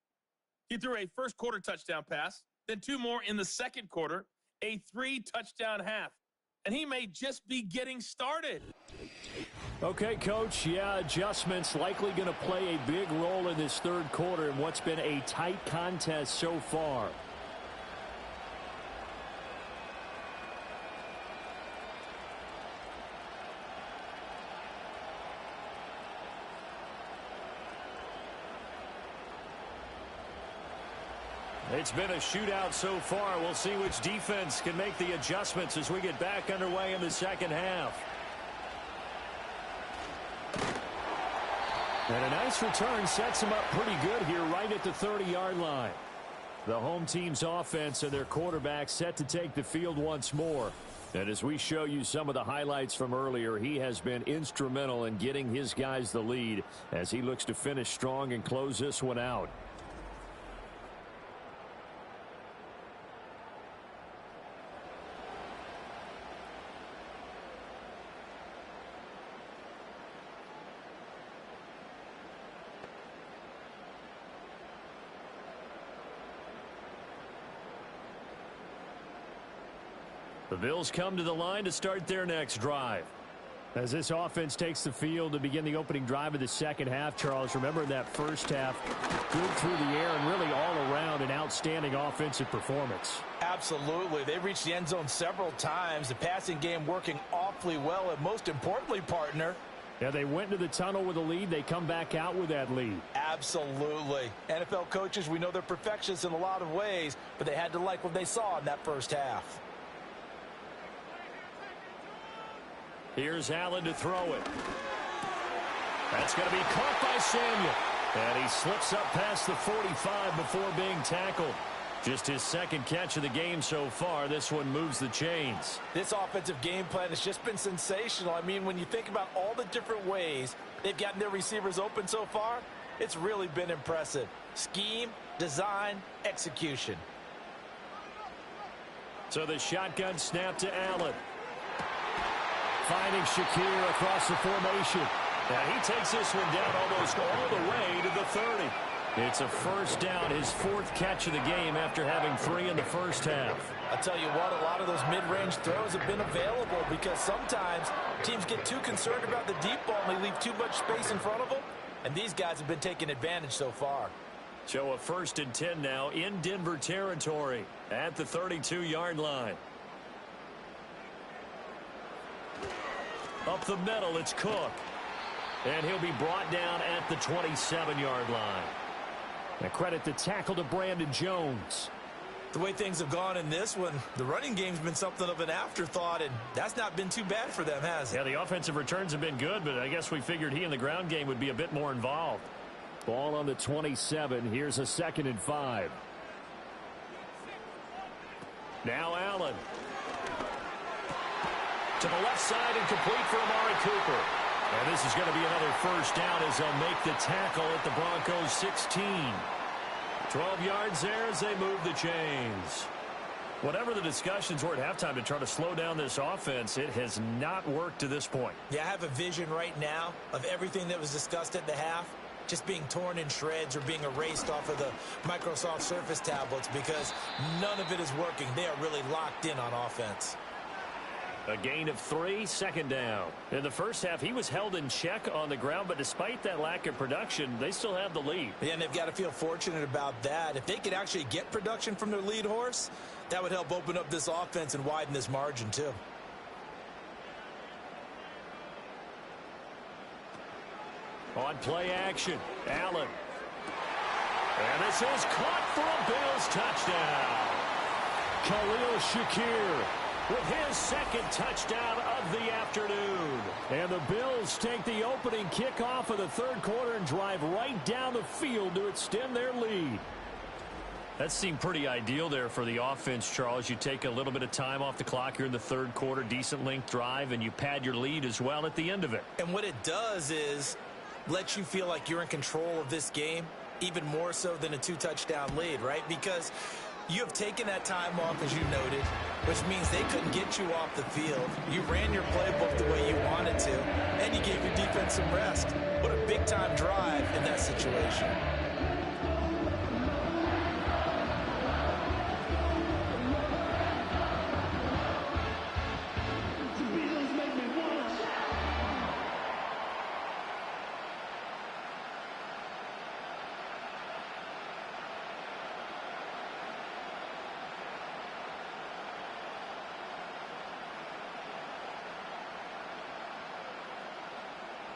He threw a first quarter touchdown pass, then 2 more in the second quarter, a 3-touchdown half. And he may just be getting started. Okay, Coach, yeah, adjustments likely going to play a big role in this third quarter in what's been a tight contest so far. It's been a shootout so far. We'll see which defense can make the adjustments as we get back underway in the second half. And a nice return sets him up pretty good here right at the 30-yard line. The home team's offense and their quarterback set to take the field once more. And as we show you some of the highlights from earlier, he has been instrumental in getting his guys the lead as he looks to finish strong and close this one out. The Bills come to the line to start their next drive. As this offense takes the field to begin the opening drive of the second half, Charles, remember that first half, good through the air and really all around an outstanding offensive performance. Absolutely. They reached the end zone several times. The passing game working awfully well. And most importantly, partner, yeah, they went into the tunnel with a lead. They come back out with that lead. Absolutely. NFL coaches, we know they're perfectionists in a lot of ways, but they had to like what they saw in that first half. Here's Allen to throw it. That's going to be caught by Samuel. And he slips up past the 45 before being tackled. Just his second catch of the game so far. This one moves the chains. This offensive game plan has just been sensational. I mean, when you think about all the different ways they've gotten their receivers open so far, it's really been impressive. Scheme, design, execution. So the shotgun snap to Allen. Finding Shakir across the formation. Now he takes this one down almost all the way to the 30. It's a first down, his 4th catch of the game after having 3 in the first half. I'll tell you what, a lot of those mid-range throws have been available because sometimes teams get too concerned about the deep ball and they leave too much space in front of them. And these guys have been taking advantage so far. So a 1st and 10 now in Denver territory at the 32-yard line. Up the middle, it's Cook. And he'll be brought down at the 27-yard line. And credit the tackle to Brandon Jones. The way things have gone in this one, the running game's been something of an afterthought, and that's not been too bad for them, has it? Yeah, the offensive returns have been good, but I guess we figured he in the ground game would be a bit more involved. Ball on the 27. Here's a 2nd and 5. Now Allen. To the left side and complete for Amari Cooper. And this is going to be another first down as they'll make the tackle at the Broncos 16. 12 yards there as they move the chains. Whatever the discussions were at halftime to try to slow down this offense, it has not worked to this point. Yeah, I have a vision right now of everything that was discussed at the half just being torn in shreds or being erased off of the Microsoft Surface tablets because none of it is working. They are really locked in on offense. A gain of 3, second down. In the first half, he was held in check on the ground, but despite that lack of production, they still have the lead. Yeah, and they've got to feel fortunate about that. If they could actually get production from their lead horse, that would help open up this offense and widen this margin too. On play action, Allen. And this is caught for a Bills touchdown. Khalil Shakir with his second touchdown of the afternoon. And the Bills take the opening kickoff of the third quarter and drive right down the field to extend their lead. That seemed pretty ideal there for the offense, Charles. You take a little bit of time off the clock here in the third quarter, decent length drive, and you pad your lead as well at the end of it. And what it does is let you feel like you're in control of this game, even more so than a 2-touchdown lead, right? Because you have taken that time off, as you noted, which means they couldn't get you off the field. You ran your playbook the way you wanted to, and you gave your defense some rest. What a big-time drive in that situation.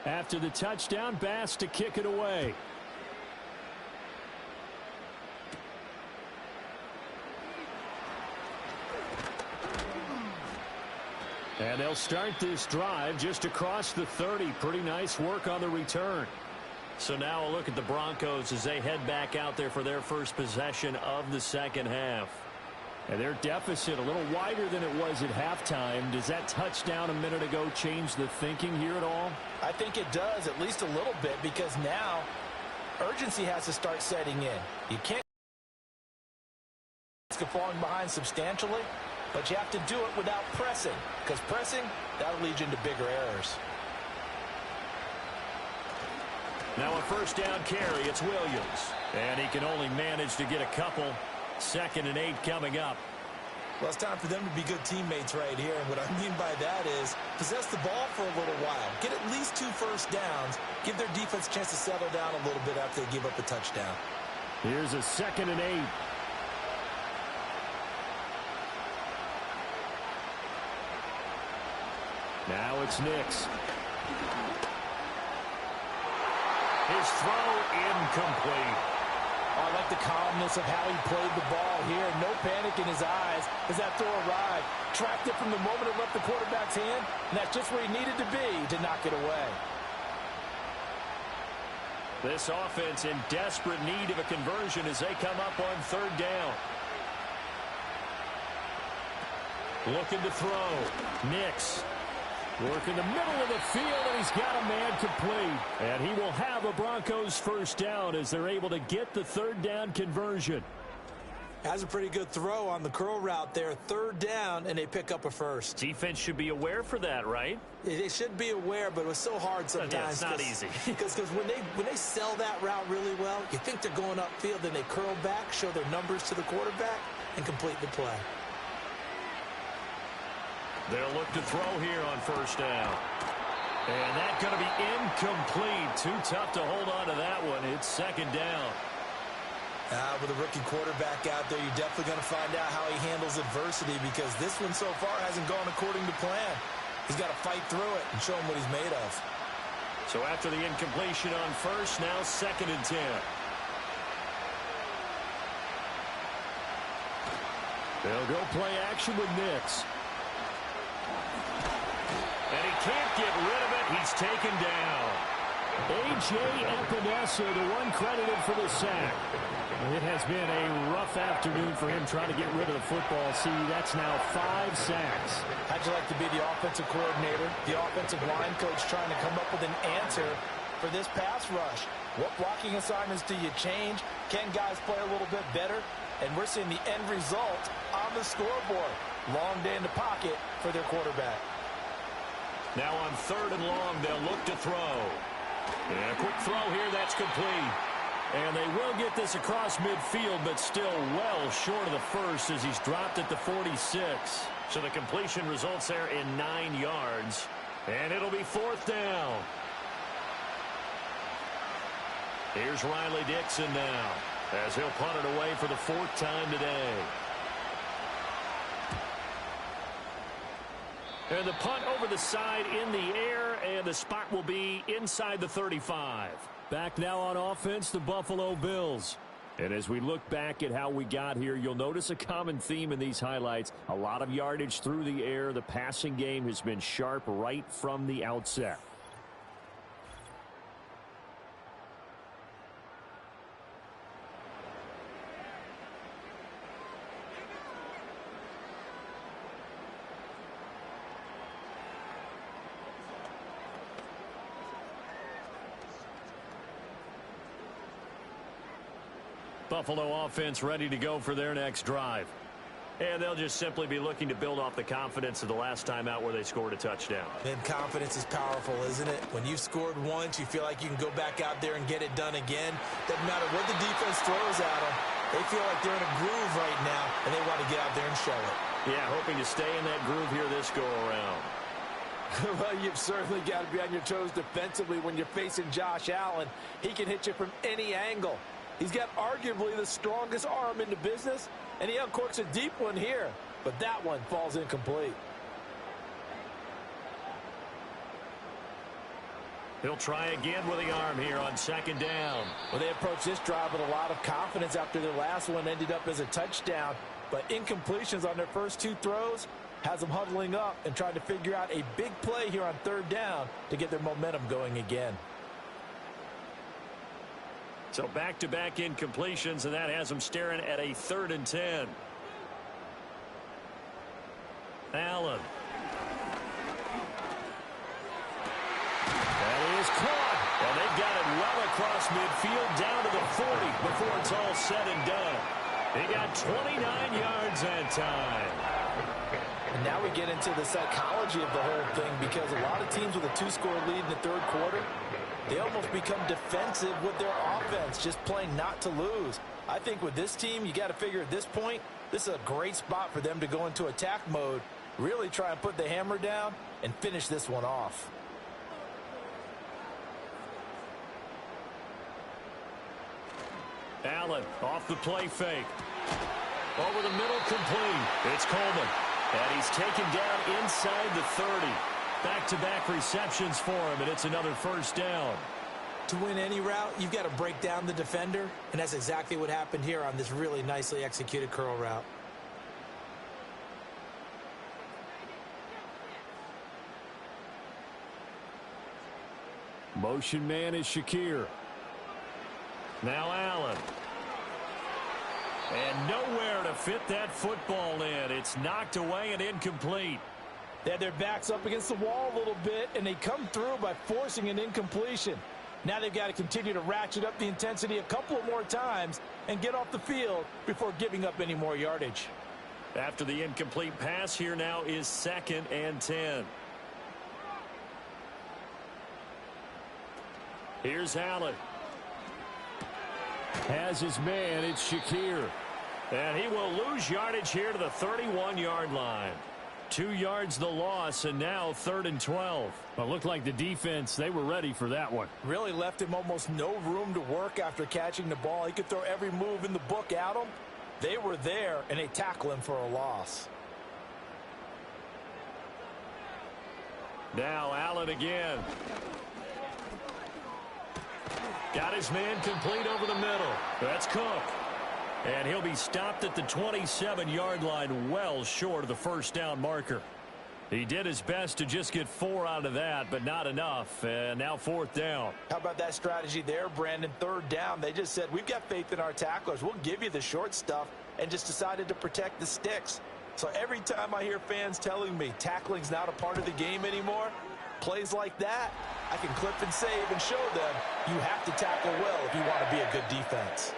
After the touchdown, Bass to kick it away. And they'll start this drive just across the 30. Pretty nice work on the return. So now a look at the Broncos as they head back out there for their first possession of the second half. And their deficit a little wider than it was at halftime. Does that touchdown a minute ago change the thinking here at all? I think it does, at least a little bit, because now urgency has to start setting in. You can't risk of falling behind substantially, but you have to do it without pressing, because pressing, that'll lead you into bigger errors. Now a first down carry, it's Williams. And he can only manage to get a couple. 2nd and 8 coming up. Well, it's time for them to be good teammates right here. And what I mean by that is possess the ball for a little while. Get at least 2 first downs. Give their defense a chance to settle down a little bit after they give up a touchdown. Here's a 2nd and 8. Now it's Nix. His throw incomplete. I like the calmness of how he played the ball here. No panic in his eyes as that throw arrived. Tracked it from the moment it left the quarterback's hand, and that's just where he needed to be to knock it away. This offense in desperate need of a conversion as they come up on 3rd down. Looking to throw. Nix. Work in the middle of the field, and he's got a man complete. And he will have a Broncos first down as they're able to get the 3rd down conversion. Has a pretty good throw on the curl route there. 3rd down, and they pick up a first. Defense should be aware for that, right? They should be aware, but it was so hard sometimes. Yeah, it's not easy. Because when they sell that route really well, you think they're going upfield, then they curl back, show their numbers to the quarterback, and complete the play. They'll look to throw here on 1st down. And that's going to be incomplete. Too tough to hold on to that one. It's 2nd down. With a rookie quarterback out there, you're definitely going to find out how he handles adversity because this one so far hasn't gone according to plan. He's got to fight through it and show him what he's made of. So after the incompletion on 1st, now 2nd and 10. They'll go play action with Nix. And he can't get rid of it. He's taken down. A.J. Epinesa, the one credited for the sack. It has been a rough afternoon for him trying to get rid of the football. See, that's now 5 sacks. How'd you like to be the offensive coordinator, the offensive line coach trying to come up with an answer for this pass rush? What blocking assignments do you change? Can guys play a little bit better? And we're seeing the end result on the scoreboard. Long day in the pocket for their quarterback. Now on 3rd and long, they'll look to throw. And a quick throw here, that's complete. And they will get this across midfield, but still well short of the first as he's dropped at the 46. So the completion results there in 9 yards. And it'll be 4th down. Here's Riley Dixon now as he'll punt it away for the 4th time today. And the punt over the side in the air, and the spot will be inside the 35. Back now on offense, the Buffalo Bills. And as we look back at how we got here, you'll notice a common theme in these highlights. A lot of yardage through the air. The passing game has been sharp right from the outset. Buffalo offense ready to go for their next drive. And they'll just simply be looking to build off the confidence of the last time out where they scored a touchdown. And confidence is powerful, isn't it? When you've scored once, you feel like you can go back out there and get it done again. Doesn't matter what the defense throws at them. They feel like they're in a groove right now, and they want to get out there and show it. Yeah, hoping to stay in that groove here this go-around. Well, you've certainly got to be on your toes defensively when you're facing Josh Allen. He can hit you from any angle. He's got arguably the strongest arm in the business, and he uncorks a deep one here, but that one falls incomplete. He'll try again with the arm here on 2nd down. Well, they approached this drive with a lot of confidence after their last one ended up as a touchdown, but incompletions on their first 2 throws has them huddling up and trying to figure out a big play here on 3rd down to get their momentum going again. So back-to-back incompletions, and that has them staring at a 3rd and 10. Allen. That is caught. And they've got it well across midfield down to the 40 before it's all said and done. They got 29 yards that time. And now we get into the psychology of the whole thing, because a lot of teams with a 2-score lead in the 3rd quarter, they almost become defensive with their offense, just playing not to lose. I think with this team, you got to figure at this point, this is a great spot for them to go into attack mode, really try and put the hammer down and finish this one off. Allen off the play fake. Over the middle, complete. It's Coleman. And he's taken down inside the 30. Back-to-back receptions for him, and it's another 1st down. To win any route, you've got to break down the defender, and that's exactly what happened here on this really nicely executed curl route. Motion man is Shakir. Now Allen. And nowhere to fit that football in. It's knocked away and incomplete. They had their backs up against the wall a little bit, and they come through by forcing an incompletion. Now they've got to continue to ratchet up the intensity a couple of more times and get off the field before giving up any more yardage. After the incomplete pass, here now is 2nd and 10. Here's Allen. Has his man, it's Shakir. And he will lose yardage here to the 31-yard line. 2 yards the loss, and now 3rd and 12. Well, it looked like the defense, they were ready for that one. Really left him almost no room to work after catching the ball. He could throw every move in the book at him. They were there, and they tackle him for a loss. Now Allen again. Got his man complete over the middle. That's Cook. And he'll be stopped at the 27-yard line, well short of the 1st down marker. He did his best to just get 4 out of that, but not enough. And now 4th down. How about that strategy there, Brandon? 3rd down. They just said, we've got faith in our tacklers. We'll give you the short stuff, and just decided to protect the sticks. So every time I hear fans telling me tackling's not a part of the game anymore, plays like that, I can clip and save and show them you have to tackle well if you want to be a good defense.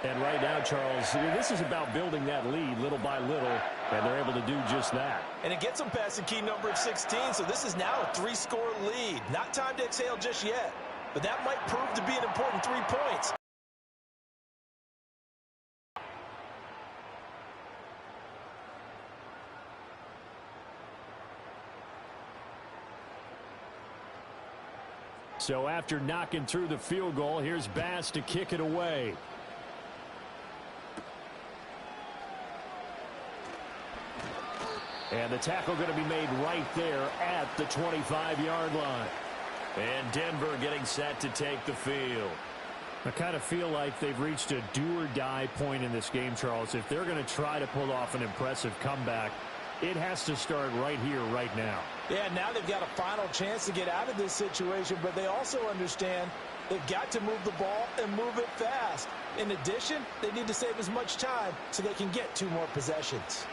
And right now, Charles, this is about building that lead little by little, and they're able to do just that. And it gets them past the key number of 16, so this is now a 3-score lead. Not time to exhale just yet, but that might prove to be an important 3 points. So after knocking through the field goal, here's Bass to kick it away. And the tackle going to be made right there at the 25-yard line. And Denver getting set to take the field. I kind of feel like they've reached a do-or-die point in this game, Charles. If they're going to try to pull off an impressive comeback, it has to start right here, right now. Yeah, now they've got a final chance to get out of this situation, but they also understand they've got to move the ball and move it fast. In addition, they need to save as much time so they can get 2 more possessions.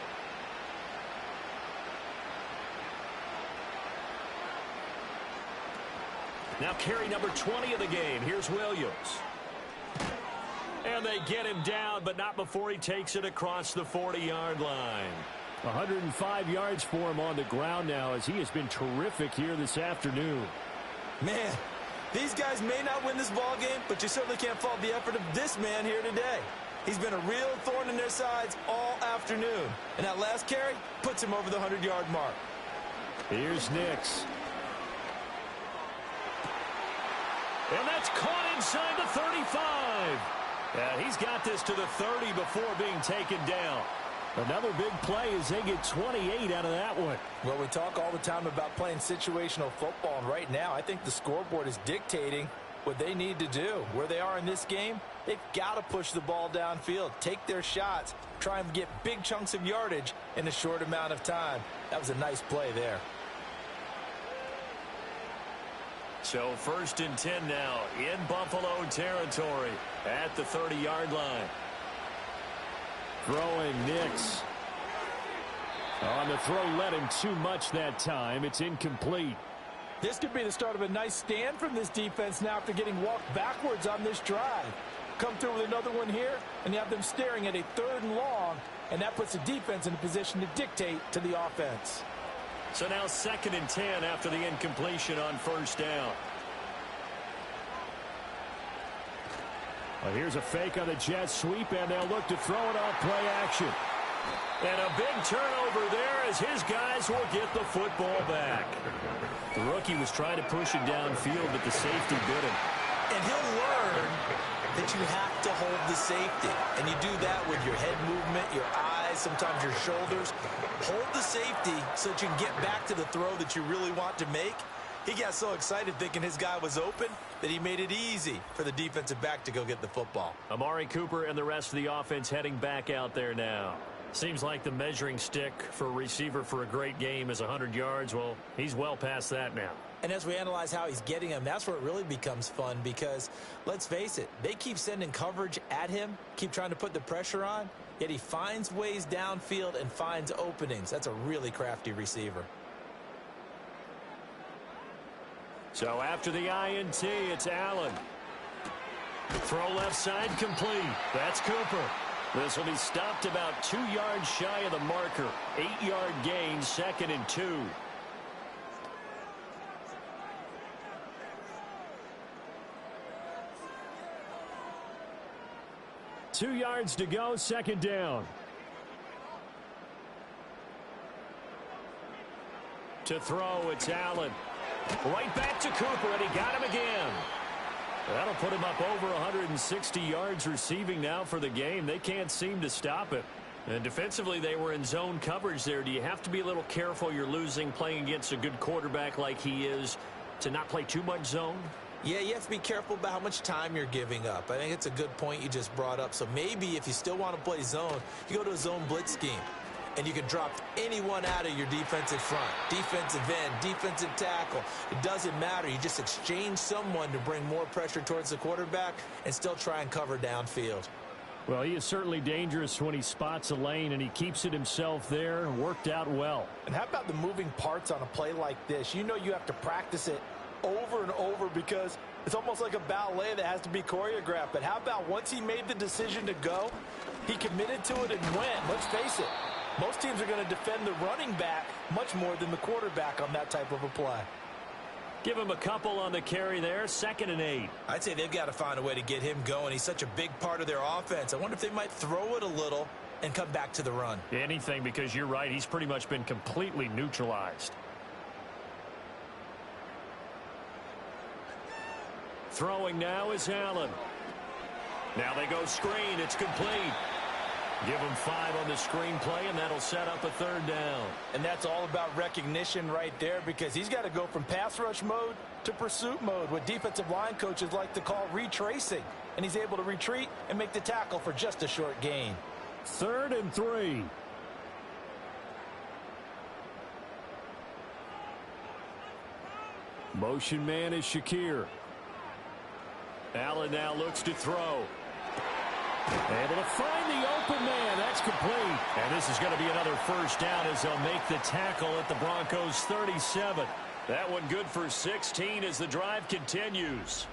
Now carry number 20 of the game. Here's Williams. And they get him down, but not before he takes it across the 40-yard line. 105 yards for him on the ground now, as he has been terrific here this afternoon. Man, these guys may not win this ball game, but you certainly can't fault the effort of this man here today. He's been a real thorn in their sides all afternoon. And that last carry puts him over the 100-yard mark. Here's Nix. And that's caught inside the 35. Yeah, he's got this to the 30 before being taken down. Another big play as they get 28 out of that one. Well, we talk all the time about playing situational football, and right now I think the scoreboard is dictating what they need to do. Where they are in this game, they've got to push the ball downfield, take their shots, try and get big chunks of yardage in a short amount of time. That was a nice play there. So 1st and 10 now in Buffalo territory at the 30-yard line. Throwing Nix. On the throw, led him too much that time. It's incomplete. This could be the start of a nice stand from this defense now after getting walked backwards on this drive. Come through with another one here, and you have them staring at a 3rd and long, and that puts the defense in a position to dictate to the offense. So now 2nd and 10 after the incompletion on 1st down. Well, here's a fake on the jet sweep, and they'll look to throw it off play action. And a big turnover there as his guys will get the football back. The rookie was trying to push it downfield, but the safety bit him. And he'll learn that you have to hold the safety. And you do that with your head movement, your eyes, sometimes your shoulders. Hold the safety so that you can get back to the throw that you really want to make. He got so excited thinking his guy was open that he made it easy for the defensive back to go get the football. Amari Cooper and the rest of the offense heading back out there now. Seems like the measuring stick for a receiver for a great game is 100 yards. Well, he's well past that now. And as we analyze how he's getting them, that's where it really becomes fun because, let's face it, they keep sending coverage at him, keep trying to put the pressure on, yet he finds ways downfield and finds openings. That's a really crafty receiver. So after the INT, it's Allen. Throw left side complete. That's Cooper. This will be stopped about 2 yards shy of the marker. 8-yard gain, 2nd and 2. Two yards to go, 2nd down. To throw, it's Allen. Right back to Cooper, and he got him again. That'll put him up over 160 yards receiving now for the game. They can't seem to stop it. And defensively, they were in zone coverage there. Do you have to be a little careful you're losing playing against a good quarterback like he is to not play too much zone? Yeah, you have to be careful about how much time you're giving up. I think it's a good point you just brought up. So maybe if you still want to play zone, you go to a zone blitz scheme. And you can drop anyone out of your defensive front, defensive end, defensive tackle. It doesn't matter. You just exchange someone to bring more pressure towards the quarterback and still try and cover downfield. Well, he is certainly dangerous when he spots a lane, and he keeps it himself there. Worked out well. And how about the moving parts on a play like this? You know you have to practice it over and over because It's almost like a ballet that has to be choreographed. But how about once he made the decision to go, he committed to it and went. Let's face it, most teams are going to defend the running back much more than the quarterback on that type of a play. Give him a couple on the carry there, 2nd and 8. I'd say they've got to find a way to get him going. He's such a big part of their offense. I wonder if they might throw it a little and come back to the run. Anything, because you're right, he's pretty much been completely neutralized. Throwing now is Allen. Now they go screen. It's complete. Give him 5 on the screen play, and that'll set up a 3rd down. And that's all about recognition right there, because he's got to go from pass rush mode to pursuit mode, what defensive line coaches like to call retracing. And he's able to retreat and make the tackle for just a short gain. 3rd and 3. Motion man is Shakir. Allen now looks to throw. Able to find the open man. That's complete. And this is going to be another 1st down as they'll make the tackle at the Broncos 37. That one good for 16 as the drive continues.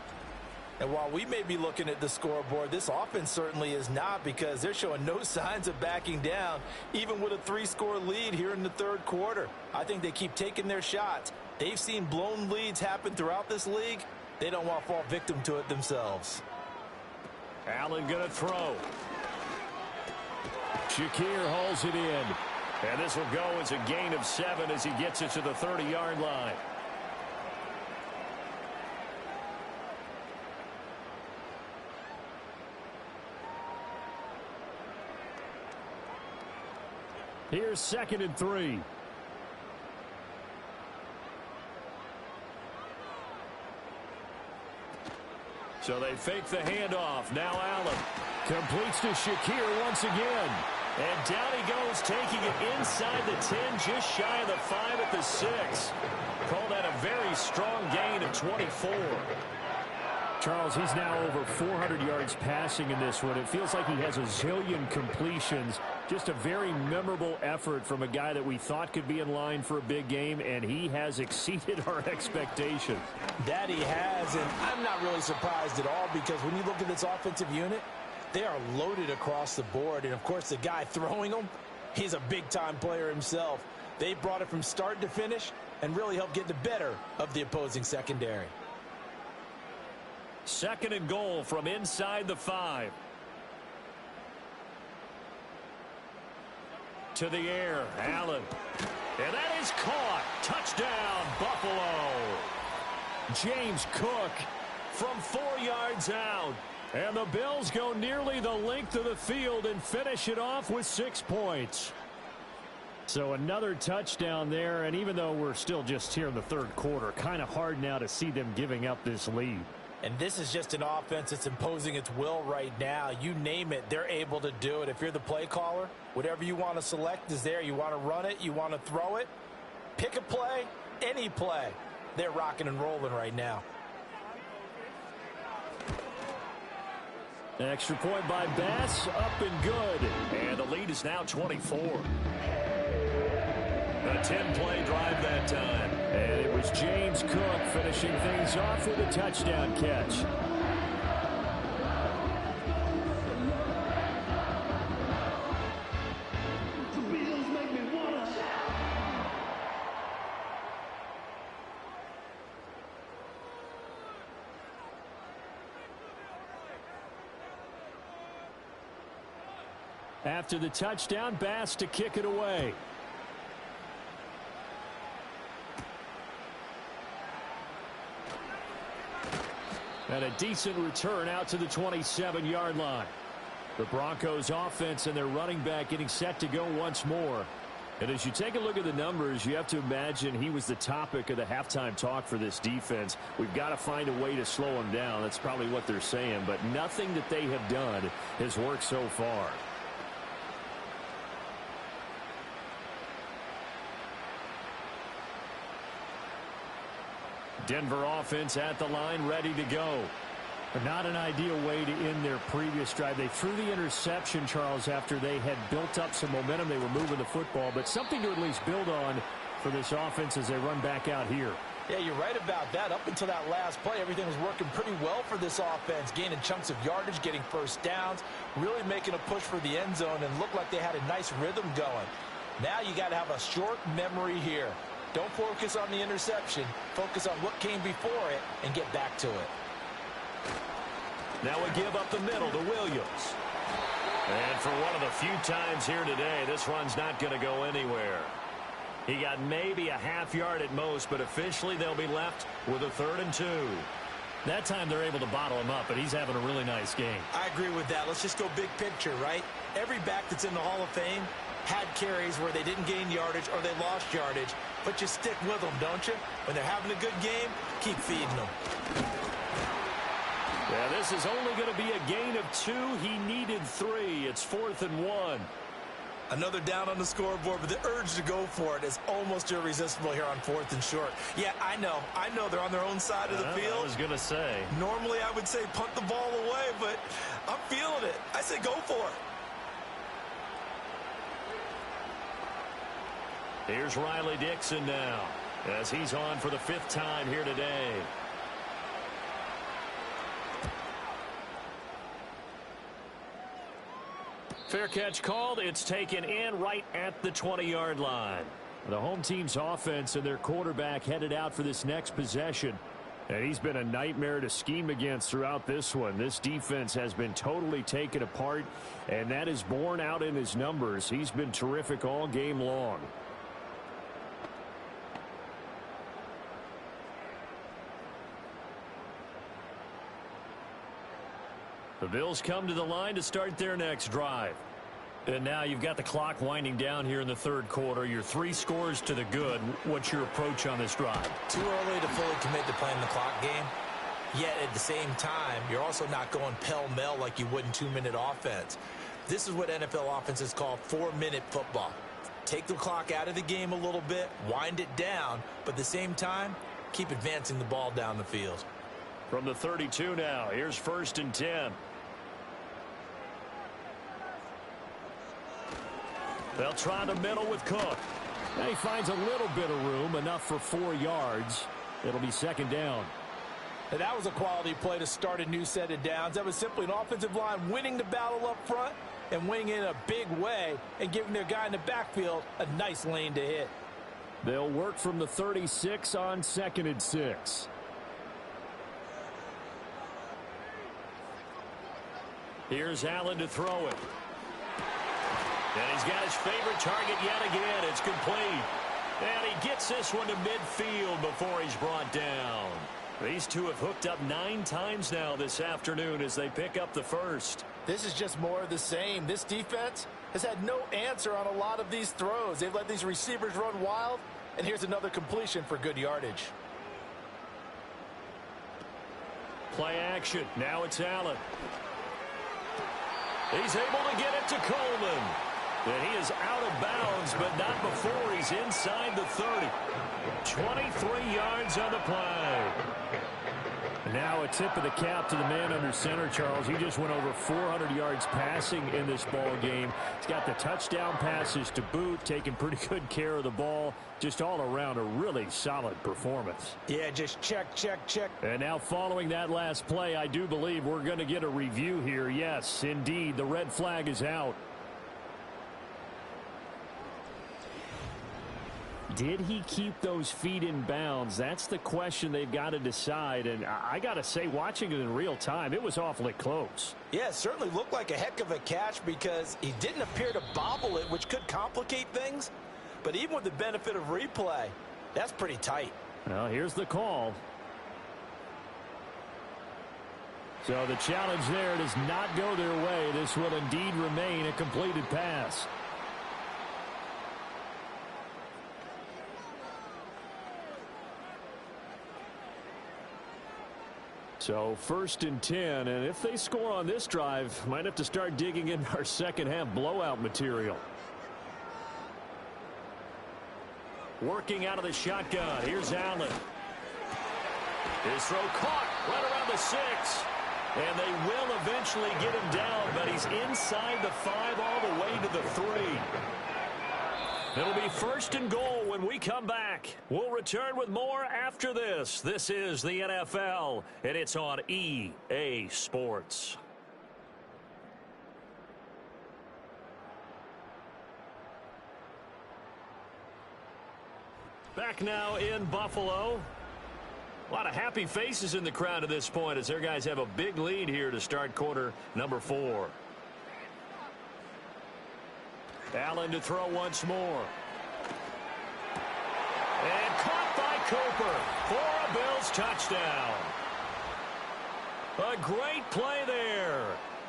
And while we may be looking at the scoreboard, this offense certainly is not, because they're showing no signs of backing down, even with a 3-score lead here in the 3rd quarter. I think they keep taking their shots. They've seen blown leads happen throughout this league. They don't want to fall victim to it themselves. Allen going to throw. Shakir hauls it in. And this will go as a gain of 7 as he gets it to the 30-yard line. Here's 2nd and 3. So they fake the handoff. Now Allen completes to Shakir once again. And down he goes, taking it inside the 10, just shy of the 5 at the 6. Call that a very strong gain of 24. Charles, he's now over 400 yards passing in this one. It feels like he has a zillion completions. Just a very memorable effort from a guy that we thought could be in line for a big game, and he has exceeded our expectations. That he has, and I'm not really surprised at all, because when you look at this offensive unit, they are loaded across the board. And, of course, the guy throwing them, he's a big-time player himself. They brought it from start to finish and really helped get the better of the opposing secondary. 2nd and goal from inside the 5. To the air, Allen. And that is caught. Touchdown, Buffalo. James Cook from 4 yards out. And the Bills go nearly the length of the field and finish it off with 6 points. So another touchdown there, and even though we're still just here in the 3rd quarter, kind of hard now to see them giving up this lead. And this is just an offense that's imposing its will right now. You name it, they're able to do it. If you're the play caller, whatever you want to select is there. You want to run it, you want to throw it, pick a play, any play. They're rocking and rolling right now. An extra point by Bass, up and good. And the lead is now 24. A 10-play drive that time. And it was James Cook finishing things off with a touchdown catch. After the touchdown, Bass to kick it away. And a decent return out to the 27-yard line. The Broncos offense and their running back getting set to go once more. And as you take a look at the numbers, you have to imagine he was the topic of the halftime talk for this defense. We've got to find a way to slow him down. That's probably what they're saying. But nothing that they have done has worked so far. Denver offense at the line, ready to go. But not an ideal way to end their previous drive. They threw the interception, Charles, after they had built up some momentum. They were moving the football, but something to at least build on for this offense as they run back out here. Yeah, you're right about that. Up until that last play, everything was working pretty well for this offense, gaining chunks of yardage, getting first downs, really making a push for the end zone, and looked like they had a nice rhythm going. Now you got to have a short memory here. Don't focus on the interception. Focus on what came before it and get back to it. Now we give up the middle to Williams. And for one of the few times here today, this run's not going to go anywhere. He got maybe a half yard at most, but officially they'll be left with a 3rd and 2. That time they're able to bottle him up, but he's having a really nice game. I agree with that. Let's just go big picture, right? Every back that's in the Hall of Fame had carries where they didn't gain yardage or they lost yardage, but you stick with them, don't you? When they're having a good game, keep feeding them. Yeah, this is only going to be a gain of 2. He needed 3. It's 4th and 1. Another down on the scoreboard, but the urge to go for it is almost irresistible here on 4th and short. Yeah, I know they're on their own side of the field. I was going to say. Normally I would say punt the ball away, but I'm feeling it. I say go for it. Here's Riley Dixon now, as he's on for the 5th time here today. Fair catch called. It's taken in right at the 20-yard line. The home team's offense and their quarterback headed out for this next possession. And he's been a nightmare to scheme against throughout this one. This defense has been totally taken apart, and that is borne out in his numbers. He's been terrific all game long. The Bills come to the line to start their next drive. And now you've got the clock winding down here in the 3rd quarter. You're 3 scores to the good. What's your approach on this drive? Too early to fully commit to playing the clock game. Yet at the same time, you're also not going pell-mell like you would in 2-minute offense. This is what NFL offenses call 4-minute football. Take the clock out of the game a little bit, wind it down, but at the same time, keep advancing the ball down the field. From the 32 now, here's 1st and 10. They'll try the middle with Cook. And he finds a little bit of room, enough for 4 yards. It'll be 2nd down. And that was a quality play to start a new set of downs. That was simply an offensive line winning the battle up front and winning in a big way and giving their guy in the backfield a nice lane to hit. They'll work from the 36 on 2nd and 6. Here's Allen to throw it. And he's got his favorite target yet again. It's complete. And he gets this one to midfield before he's brought down. These two have hooked up 9 times now this afternoon as they pick up the 1st. This is just more of the same. This defense has had no answer on a lot of these throws. They've let these receivers run wild. And here's another completion for good yardage. Play action. Now it's Allen. He's able to get it to Coleman. And he is out of bounds, but not before he's inside the 30. 23 yards on the play. Now a tip of the cap to the man under center, Charles. He just went over 400 yards passing in this ball game. He's got the touchdown passes to boot, taking pretty good care of the ball. Just all around a really solid performance. Yeah, just check, check, check. And now following that last play, I do believe we're going to get a review here. Yes, indeed, the red flag is out. Did he keep those feet in bounds? That's the question they've got to decide. And I got to say, watching it in real time, it was awfully close. Yeah, it certainly looked like a heck of a catch because he didn't appear to bobble it, which could complicate things. But even with the benefit of replay, that's pretty tight. Well, here's the call. So the challenge there does not go their way. This will indeed remain a completed pass. So 1st and 10, and if they score on this drive, might have to start digging in our second half blowout material. Working out of the shotgun. Here's Allen. His throw caught right around the 6. And they will eventually get him down, but he's inside the 5 all the way to the 3. It'll be 1st and goal with when we come back. We'll return with more after this. This is the NFL, and it's on EA Sports. Back now in Buffalo. A lot of happy faces in the crowd at this point as their guys have a big lead here to start quarter number 4. Allen to throw once more. And caught by Cooper for a Bills touchdown. A great play there.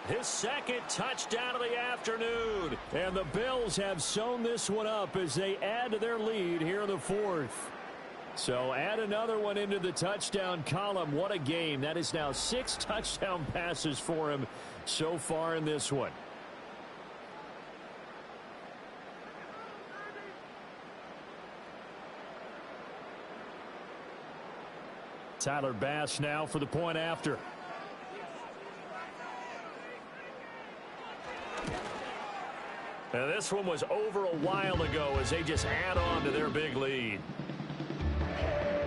His second touchdown of the afternoon. And the Bills have sewn this one up as they add to their lead here in the 4th. So add another one into the touchdown column. What a game. That is now 6 touchdown passes for him so far in this one. Tyler Bass now for the point after. Now this one was over a while ago as they just add on to their big lead.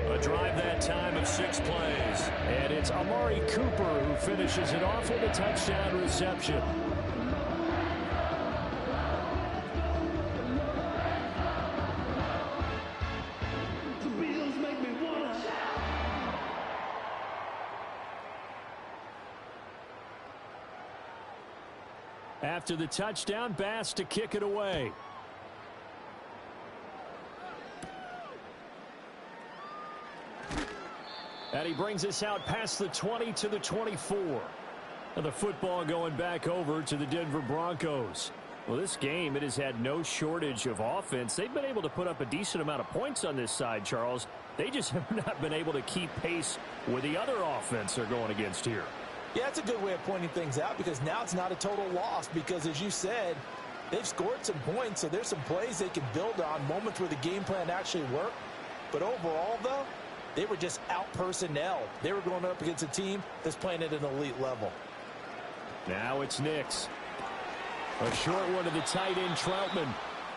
A drive that time of 6 plays. And it's Amari Cooper who finishes it off with a touchdown reception. After the touchdown, Bass to kick it away. And he brings us out past the 20 to the 24. And the football going back over to the Denver Broncos. Well, this game, it has had no shortage of offense. They've been able to put up a decent amount of points on this side, Charles. They just have not been able to keep pace with the other offense they're going against here. Yeah, that's a good way of pointing things out because now it's not a total loss because, as you said, they've scored some points, so there's some plays they can build on, moments where the game plan actually worked. But overall, though, they were just out-personnel. They were going up against a team that's playing at an elite level. Now it's Nix. A short one to the tight end, Troutman.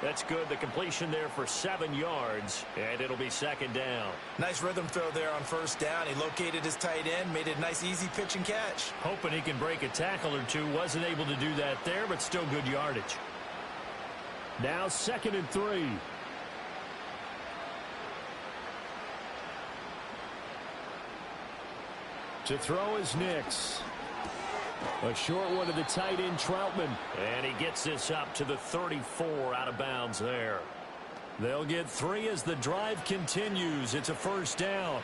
That's good. The completion there for 7 yards, and it'll be second down. Nice rhythm throw there on first down. He located his tight end, made it a nice, easy pitch and catch. Hoping he can break a tackle or two. Wasn't able to do that there, but still good yardage. Now 2nd and 3. To throw is Nix. A short one to the tight end, Troutman. And he gets this up to the 34 out of bounds there. They'll get 3 as the drive continues. It's a first down.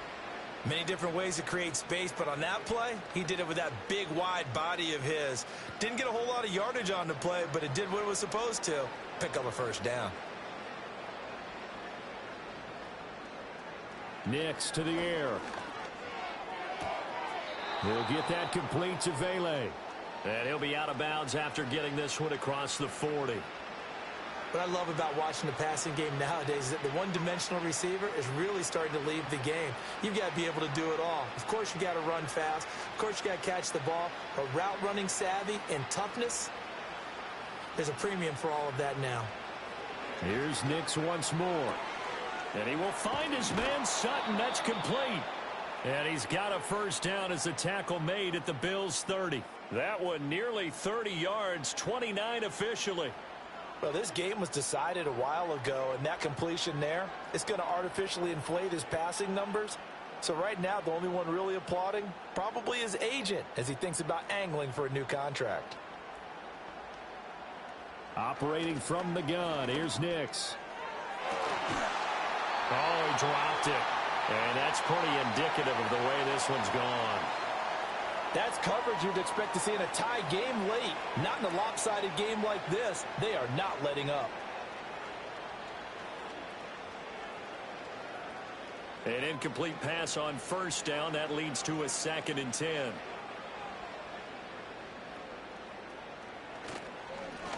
Many different ways to create space, but on that play, he did it with that big, wide body of his. Didn't get a whole lot of yardage on the play, but it did what it was supposed to. Pick up a first down. Nix to the air. He'll get that complete to Vele. And he'll be out of bounds after getting this one across the 40. What I love about watching the passing game nowadays is that the one-dimensional receiver is really starting to leave the game. You've got to be able to do it all. Of course, you got to run fast. Of course, you got to catch the ball. But route running savvy and toughness, there's a premium for all of that now. Here's Nix once more. And he will find his man Sutton. That's complete. And he's got a first down as the tackle made at the Bills' 30. That one nearly 30 yards, 29 officially. Well, this game was decided a while ago, and that completion there is going to artificially inflate his passing numbers. So right now, the only one really applauding probably his agent as he thinks about angling for a new contract. Operating from the gun, here's Nix. Oh, he dropped it. And that's pretty indicative of the way this one's gone. That's coverage you'd expect to see in a tie game late. Not in a lopsided game like this. They are not letting up. An incomplete pass on first down. That leads to a 2nd and 10.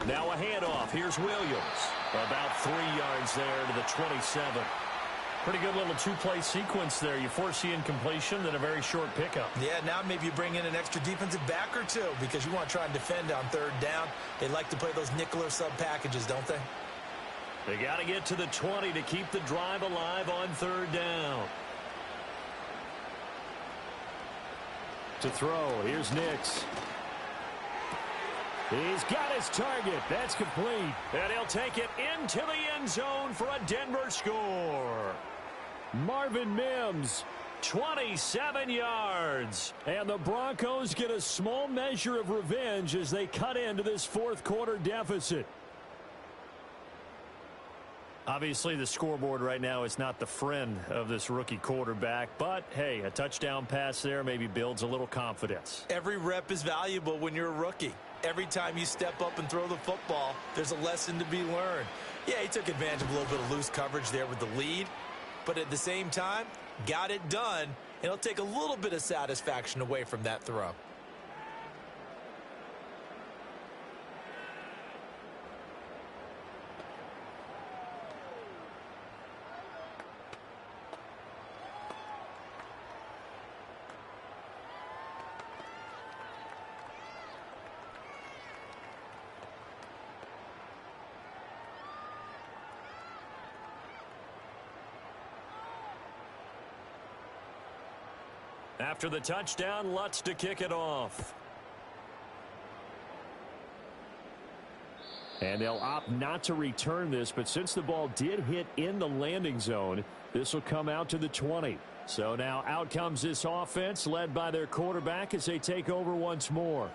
Now a handoff. Here's Williams. About 3 yards there to the 27. Pretty good little two-play sequence there. You force the incompletion, then a very short pickup. Yeah, now maybe you bring in an extra defensive back or two because you want to try and defend on third down. They like to play those nickel or sub packages, don't they? They got to get to the 20 to keep the drive alive on third down. To throw, here's Nix. He's got his target. That's complete. And he'll take it into the end zone for a Denver score. Marvin Mims. 27 yards. And the Broncos get a small measure of revenge as they cut into this fourth quarter deficit. Obviously, the scoreboard right now is not the friend of this rookie quarterback, but hey, a touchdown pass there maybe builds a little confidence. Every rep is valuable when you're a rookie. Every time you step up and throw the football, there's a lesson to be learned. Yeah, he took advantage of a little bit of loose coverage there with the lead, but at the same time, got it done, and it'll take a little bit of satisfaction away from that throw. After the touchdown, Lutz to kick it off. And they'll opt not to return this, but since the ball did hit in the landing zone, this will come out to the 20. So now out comes this offense led by their quarterback as they take over once more.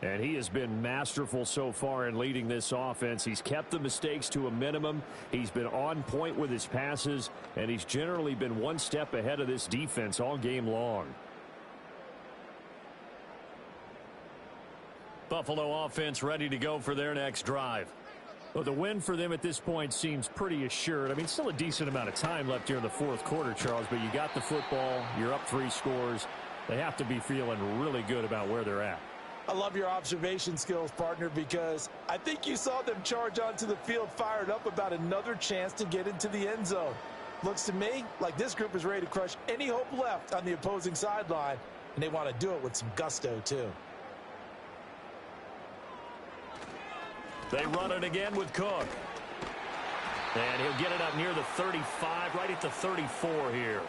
And he has been masterful so far in leading this offense. He's kept the mistakes to a minimum. He's been on point with his passes, and he's generally been one step ahead of this defense all game long. Buffalo offense ready to go for their next drive. Well, the win for them at this point seems pretty assured. I mean, still a decent amount of time left here in the fourth quarter, Charles, but you got the football. You're up 3 scores. They have to be feeling really good about where they're at. I love your observation skills, partner, because I think you saw them charge onto the field fired up about another chance to get into the end zone. Looks to me like this group is ready to crush any hope left on the opposing sideline, and they want to do it with some gusto, too. They run it again with Cook. And he'll get it up near the 35, right at the 34 here.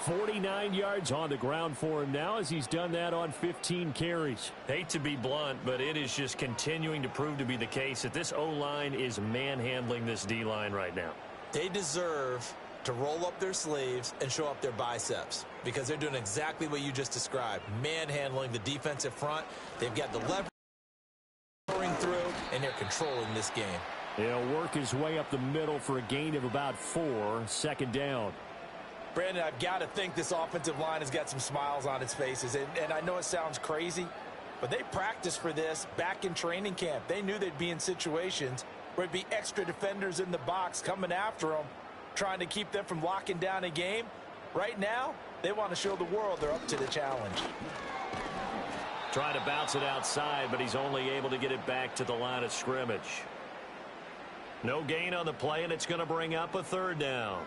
49 yards on the ground for him now as he's done that on 15 carries. Hate to be blunt, but it is just continuing to prove to be the case that this O-line is manhandling this D-line right now. They deserve to roll up their sleeves and show up their biceps because they're doing exactly what you just described, manhandling the defensive front. They've got the leverage through, and they're controlling this game. He'll work his way up the middle for a gain of about 4, second down. Brandon, I've got to think this offensive line has got some smiles on its faces, and I know it sounds crazy, but they practiced for this back in training camp. They knew they'd be in situations where it'd be extra defenders in the box coming after them, trying to keep them from locking down a game. Right now, they want to show the world they're up to the challenge. Trying to bounce it outside, but he's only able to get it back to the line of scrimmage. No gain on the play, and it's going to bring up a third down.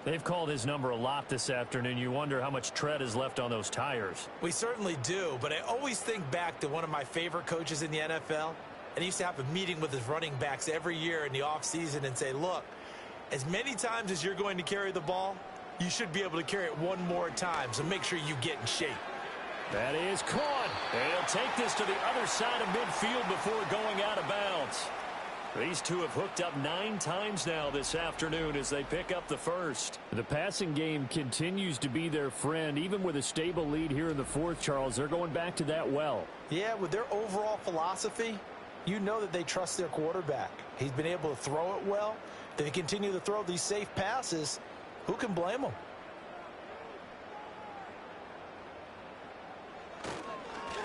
They've called his number a lot this afternoon. You wonder how much tread is left on those tires. We certainly do, but I always think back to one of my favorite coaches in the NFL, and he used to have a meeting with his running backs every year in the offseason and say, look, as many times as you're going to carry the ball, you should be able to carry it one more time, so make sure you get in shape. That is caught. They'll take this to the other side of midfield before going out of bounds. These two have hooked up 9 times now this afternoon as they pick up the first. The passing game continues to be their friend. Even with a stable lead here in the fourth, Charles, they're going back to that well. Yeah, with their overall philosophy, you know that they trust their quarterback. He's been able to throw it well. They continue to throw these safe passes. Who can blame them?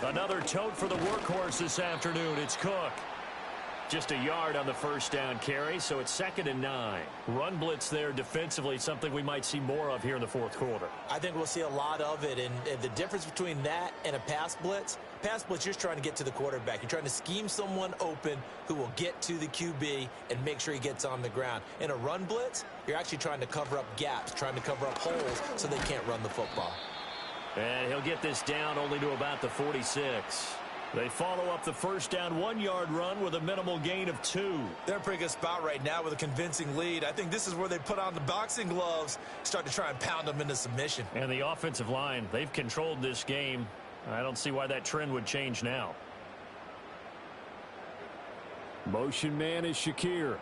Another tote for the workhorse this afternoon. It's Cook. Just a yard on the first down carry, so it's 2nd and 9. Run blitz there defensively, something we might see more of here in the fourth quarter. I think we'll see a lot of it, and the difference between that and a pass blitz, you're just trying to get to the quarterback. You're trying to scheme someone open who will get to the QB and make sure he gets on the ground. In a run blitz, you're actually trying to cover up gaps, trying to cover up holes so they can't run the football. And he'll get this down only to about the 46. They follow up the first down 1-yard run with a minimal gain of 2. They're in a pretty good spot right now with a convincing lead. I think this is where they put on the boxing gloves, start to try and pound them into submission. And the offensive line, they've controlled this game. I don't see why that trend would change now. Motion man is Shakir.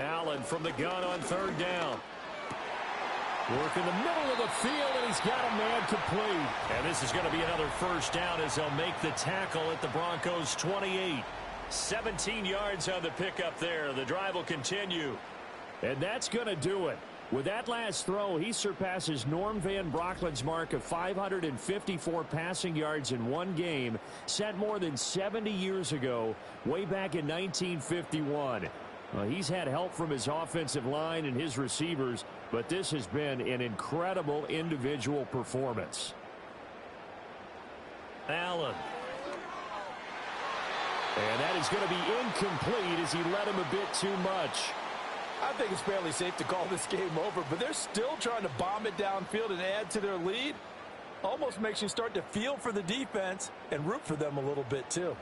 Allen from the gun on 3rd down. Work in the middle of the field, and he's got a man complete. And this is going to be another first down as they'll make the tackle at the Broncos 28. 17 yards on the pickup there. The drive will continue. And that's going to do it. With that last throw, he surpasses Norm Van Brocklin's mark of 554 passing yards in one game, set more than 70 years ago, way back in 1951. He's had help from his offensive line and his receivers, but this has been an incredible individual performance. Allen. And that is going to be incomplete as he led him a bit too much. I think it's fairly safe to call this game over, but they're still trying to bomb it downfield and add to their lead. Almost makes you start to feel for the defense and root for them a little bit too.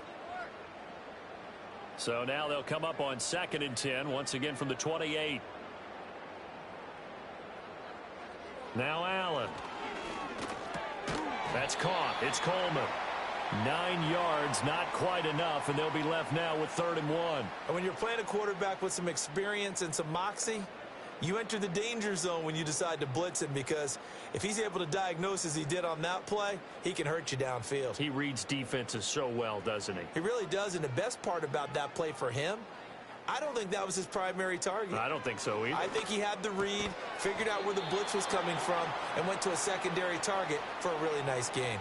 So now they'll come up on 2nd and 10, once again from the 28. Now Allen. That's caught. It's Coleman. 9 yards, not quite enough, and they'll be left now with 3rd and 1. And when you're playing a quarterback with some experience and some moxie, you enter the danger zone when you decide to blitz him, because if he's able to diagnose as he did on that play, he can hurt you downfield. He reads defenses so well, doesn't he? He really does, and the best part about that play for him, I don't think that was his primary target. I don't think so either. I think he had the read, figured out where the blitz was coming from, and went to a secondary target for a really nice gain.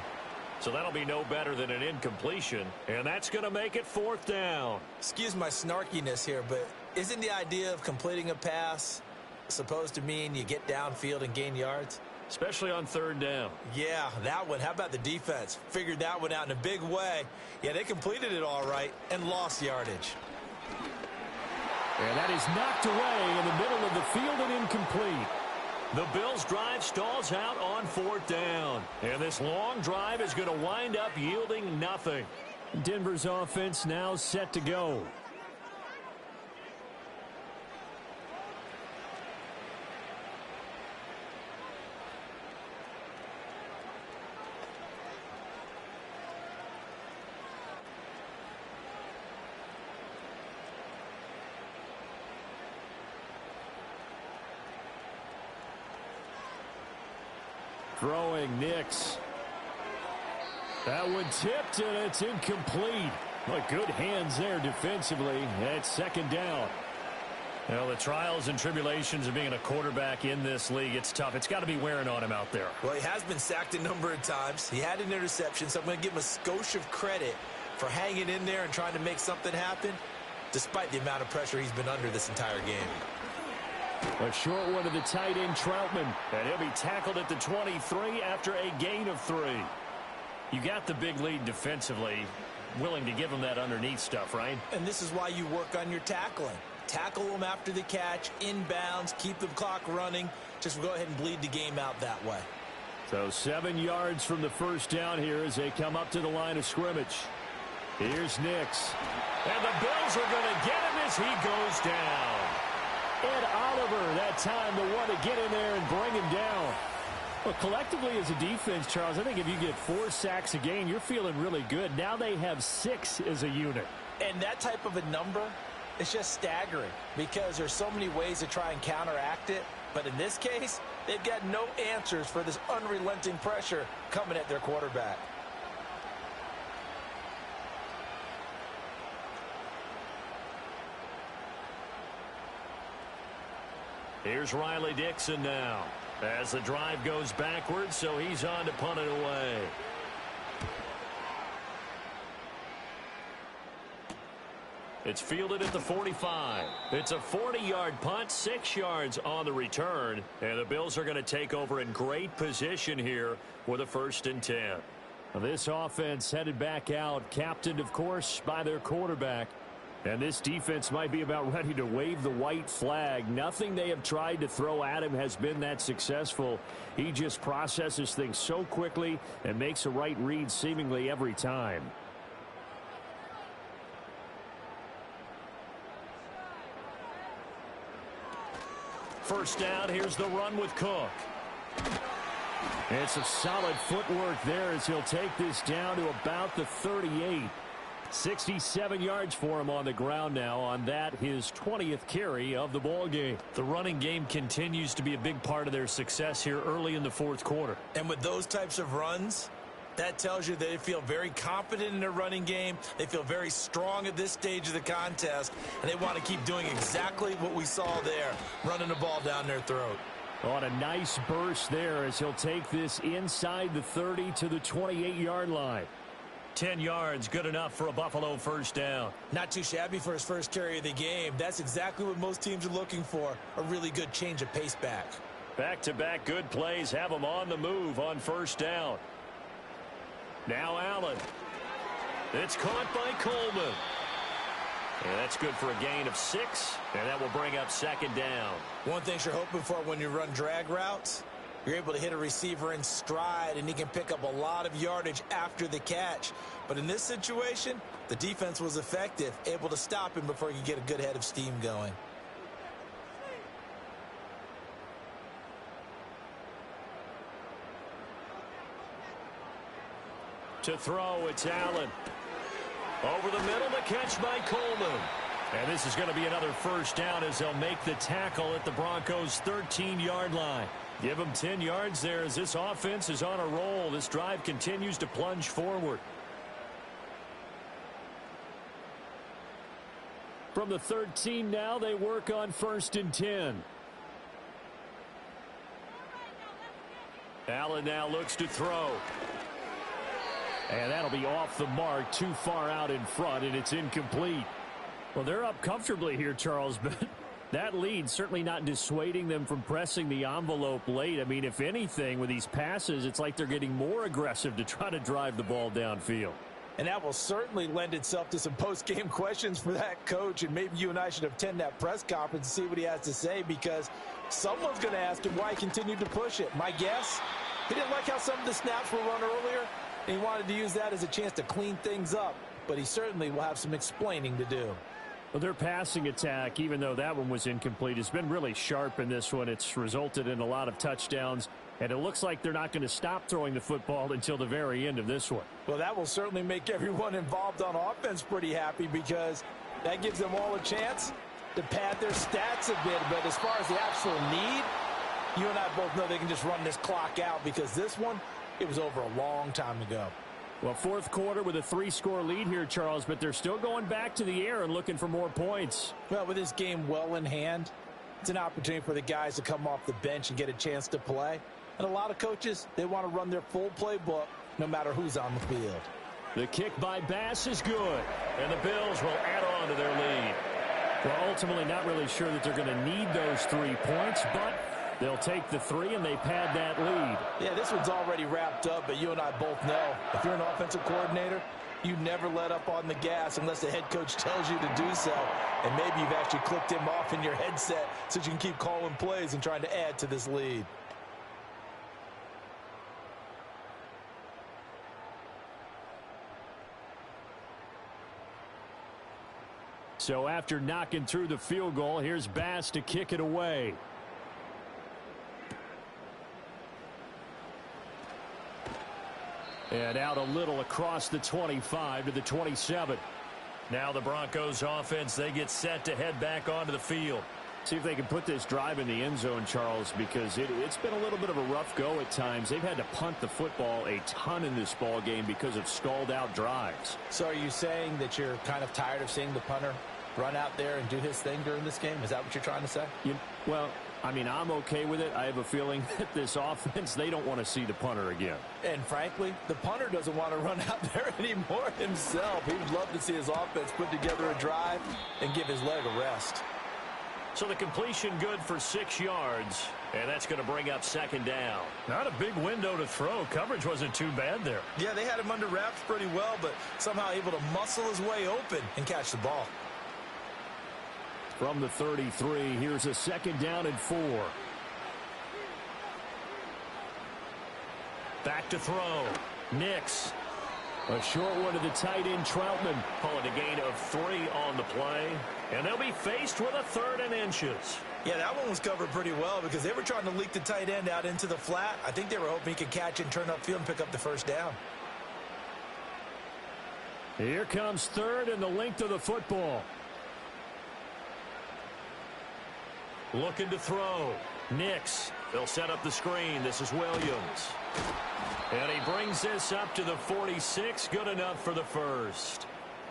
So that'll be no better than an incompletion, and that's going to make it 4th down. Excuse my snarkiness here, but isn't the idea of completing a pass supposed to mean you get downfield and gain yards? Especially on 3rd down. Yeah, that one. How about the defense? Figured that one out in a big way. Yeah, they completed it all right and lost yardage. And that is knocked away in the middle of the field and incomplete. The Bills' drive stalls out on 4th down. And this long drive is going to wind up yielding nothing. Denver's offense now set to go. Throwing Nix. That one tipped, and it's incomplete. But good hands there defensively. That's 2nd down. Well, the trials and tribulations of being a quarterback in this league, it's tough. It's got to be wearing on him out there. Well, he has been sacked a number of times. He had an interception, so I'm going to give him a skosh of credit for hanging in there and trying to make something happen, despite the amount of pressure he's been under this entire game. A short one to the tight end, Troutman. And he'll be tackled at the 23 after a gain of 3. You got the big lead defensively. Willing to give him that underneath stuff, right? And this is why you work on your tackling. Tackle them after the catch, inbounds, keep the clock running. Just go ahead and bleed the game out that way. So 7 yards from the first down here as they come up to the line of scrimmage. Here's Nix. And the Bills are going to get him as he goes down. Ed Oliver, that time, the one to get in there and bring him down. Well, collectively as a defense, Charles, I think if you get 4 sacks a game, you're feeling really good. Now they have 6 as a unit. And that type of a number, it's just staggering because there's so many ways to try and counteract it. But in this case, they've got no answers for this unrelenting pressure coming at their quarterback. Here's Riley Dixon now as the drive goes backwards, so he's on to punt it away. It's fielded at the 45. It's a 40-yard punt, 6 yards on the return, and the Bills are going to take over in great position here with a 1st and 10. This offense headed back out, captained, of course, by their quarterback. And this defense might be about ready to wave the white flag. Nothing they have tried to throw at him has been that successful. He just processes things so quickly and makes a right read seemingly every time. First down, here's the run with Cook. It's a solid footwork there as he'll take this down to about the 38. 67 yards for him on the ground now on that, his 20th carry of the ball game. The running game continues to be a big part of their success here early in the fourth quarter. And with those types of runs, that tells you they feel very confident in their running game. They feel very strong at this stage of the contest, and they want to keep doing exactly what we saw there, running the ball down their throat. On a nice burst there as he'll take this inside the 30 to the 28-yard line. 10 yards, good enough for a Buffalo first down. Not too shabby for his first carry of the game. That's exactly what most teams are looking for, a really good change of pace back. Back-to-back good plays have them on the move on first down. Now Allen. It's caught by Coleman. And that's good for a gain of 6, and that will bring up second down. One thing you're hoping for when you run drag routes, you're able to hit a receiver in stride, and he can pick up a lot of yardage after the catch. But in this situation, the defense was effective, able to stop him before he could get a good head of steam going. To throw, it's Allen. Over the middle, the catch by Coleman. And this is going to be another first down as they'll make the tackle at the Broncos' 13-yard line. Give them 10 yards there as this offense is on a roll. This drive continues to plunge forward. From the 13 now, they work on 1st and 10. Allen now looks to throw. And that'll be off the mark, too far out in front, and it's incomplete. Well, they're up comfortably here, Charles, but that lead certainly not dissuading them from pressing the envelope late. I mean, if anything, with these passes, it's like they're getting more aggressive to try to drive the ball downfield. And that will certainly lend itself to some post-game questions for that coach, and maybe you and I should attend that press conference and see what he has to say, because someone's going to ask him why he continued to push it. My guess, he didn't like how some of the snaps were run earlier, and he wanted to use that as a chance to clean things up, but he certainly will have some explaining to do. Well, their passing attack, even though that one was incomplete, has been really sharp in this one. It's resulted in a lot of touchdowns, and it looks like they're not going to stop throwing the football until the very end of this one. Well, that will certainly make everyone involved on offense pretty happy, because that gives them all a chance to pad their stats a bit. But as far as the actual need, you and I both know they can just run this clock out, because this one, it was over a long time ago. Well, fourth quarter with a 3-score lead here, Charles, but they're still going back to the air and looking for more points. Well, with this game well in hand, it's an opportunity for the guys to come off the bench and get a chance to play. And a lot of coaches, they want to run their full playbook no matter who's on the field. The kick by Bass is good, and the Bills will add on to their lead. Well, ultimately not really sure that they're going to need those 3 points, but they'll take the 3 and they pad that lead. Yeah, this one's already wrapped up, but you and I both know if you're an offensive coordinator, you never let up on the gas unless the head coach tells you to do so. And maybe you've actually clicked him off in your headset so you can keep calling plays and trying to add to this lead. So after knocking through the field goal, here's Bass to kick it away. And out a little across the 25 to the 27. Now the Broncos offense, they get set to head back onto the field. See if they can put this drive in the end zone, Charles, because it's been a little bit of a rough go at times. They've had to punt the football a ton in this ball game because of stalled out drives. So are you saying that you're kind of tired of seeing the punter run out there and do his thing during this game? Is that what you're trying to say? Well, I mean, I'm okay with it. I have a feeling that this offense, they don't want to see the punter again. And frankly, the punter doesn't want to run out there anymore himself. He would love to see his offense put together a drive and give his leg a rest. So the completion good for 6 yards, and that's going to bring up second down. Not a big window to throw. Coverage wasn't too bad there. Yeah, they had him under wraps pretty well, but somehow able to muscle his way open and catch the ball. from the 33. Here's a 2nd down and 4. Back to throw. Nix. A short one to the tight end, Troutman. Calling a gain of 3 on the play. And they'll be faced with a 3rd and inches. Yeah, that one was covered pretty well because they were trying to leak the tight end out into the flat. I think they were hoping he could catch it and turn upfield and pick up the 1st down. Here comes 3rd and the length of the football. Looking to throw. Nix. They'll set up the screen. This is Williams. And he brings this up to the 46. Good enough for the 1st.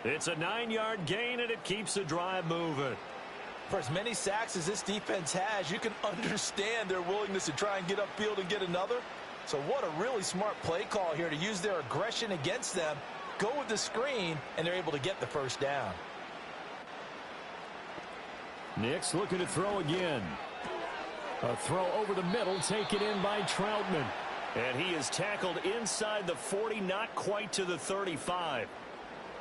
It's a 9-yard gain, and it keeps the drive moving. For as many sacks as this defense has, you can understand their willingness to try and get upfield and get another. So what a really smart play call here to use their aggression against them. Go with the screen, and they're able to get the 1st down. Nix looking to throw again. A throw over the middle, taken in by Troutman. And he is tackled inside the 40, not quite to the 35.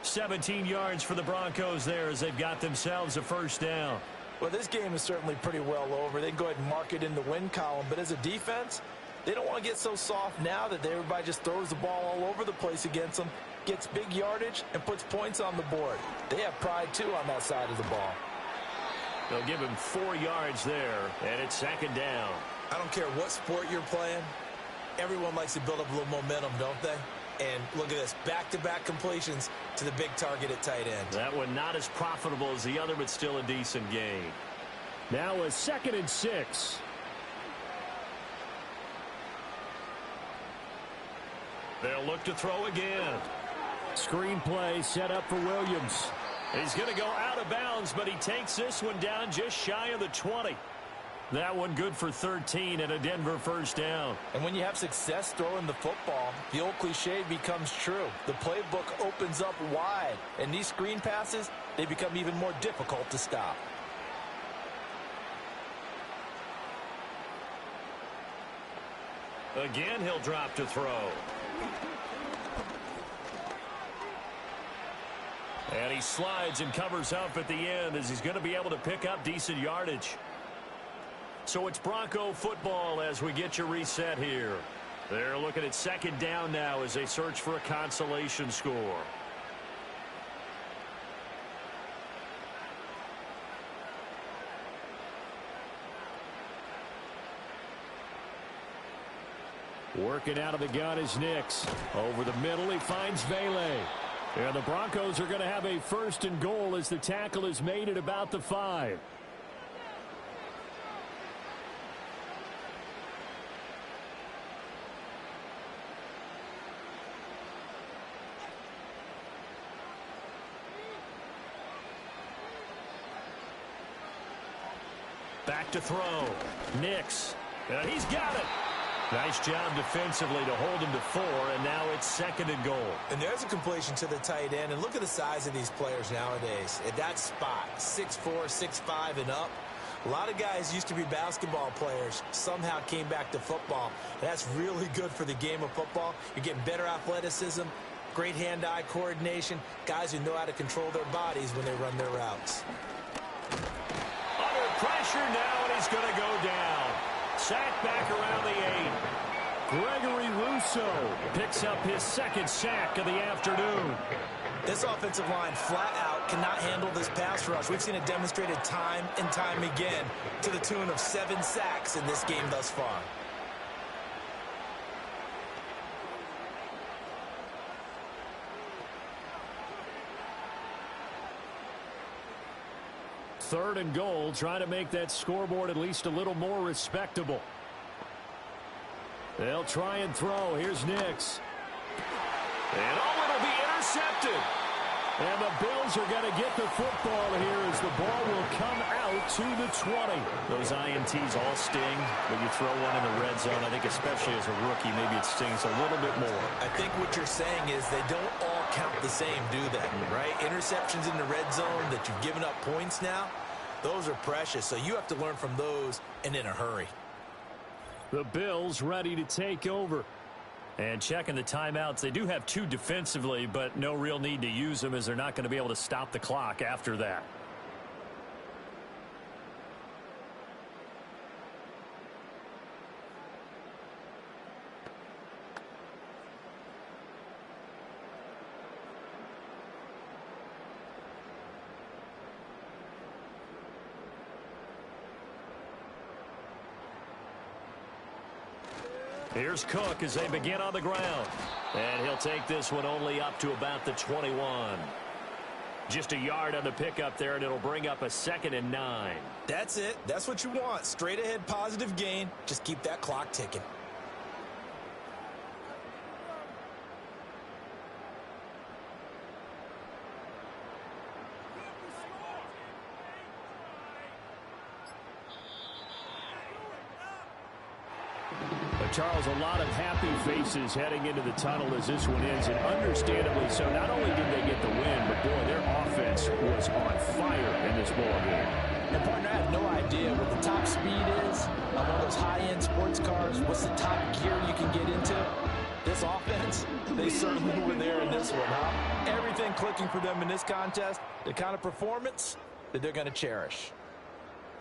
17 yards for the Broncos there as they've got themselves a 1st down. Well, this game is certainly pretty well over. They can go ahead and mark it in the win column. But as a defense, they don't want to get so soft now that everybody just throws the ball all over the place against them, gets big yardage, and puts points on the board. They have pride, too, on that side of the ball. They'll give him 4 yards there, and it's 2nd down. I don't care what sport you're playing. Everyone likes to build up a little momentum, don't they? And look at this, back-to-back completions to the big target at tight end. That one not as profitable as the other, but still a decent gain. Now a 2nd and 6. They'll look to throw again. Screenplay set up for Williams. He's going to go out of bounds, but he takes this one down just shy of the 20. That one good for 13 and a Denver 1st down. And when you have success throwing the football, the old cliche becomes true. The playbook opens up wide, and these screen passes, they become even more difficult to stop. Again, he'll drop to throw. And he slides and covers up at the end as he's going to be able to pick up decent yardage. So it's Bronco football as we get you reset here. They're looking at 2nd down now as they search for a consolation score. Working out of the gun is Nix. Over the middle, he finds Vele. And the Broncos are going to have a 1st and goal as the tackle is made at about the 5. Back to throw. Nix. And he's got it. Nice job defensively to hold him to 4, and now it's 2nd and goal. And there's a completion to the tight end, and look at the size of these players nowadays. At that spot, 6'4", 6'5", and up. A lot of guys used to be basketball players, somehow came back to football. And that's really good for the game of football. You're getting better athleticism, great hand-eye coordination, guys who know how to control their bodies when they run their routes. Under pressure now, and he's going to go down. Sack back around the 8. Gregory Rousseau picks up his 2nd sack of the afternoon. This offensive line flat out cannot handle this pass rush. We've seen it demonstrated time and time again to the tune of 7 sacks in this game thus far. Third and goal, trying to make that scoreboard at least a little more respectable. They'll try and throw. Here's Nix. And it'll be intercepted. And the Bills are going to get the football here as the ball will come out to the 20. Those INTs all sting, but you throw one in the red zone. I think especially as a rookie, maybe it stings a little bit more. I think what you're saying is they don't all count the same, do they? Right? Interceptions in the red zone that you've given up points now, those are precious. So you have to learn from those and in a hurry. The Bills ready to take over. And checking the timeouts, they do have 2 defensively, but no real need to use them as they're not going to be able to stop the clock after that. Here's Cook as they begin on the ground. And he'll take this one only up to about the 21. Just a yard on the pickup there, and it'll bring up a 2nd and 9. That's it. That's what you want. Straight ahead positive gain. Just keep that clock ticking. Charles, a lot of happy faces heading into the tunnel as this one ends, and understandably so. Not only did they get the win, but boy, their offense was on fire in this ball game. And partner, I have no idea what the top speed is on one of those high-end sports cars. What's the top gear you can get into? This offense, they certainly were there in this one, huh? Everything clicking for them in this contest, the kind of performance that they're going to cherish.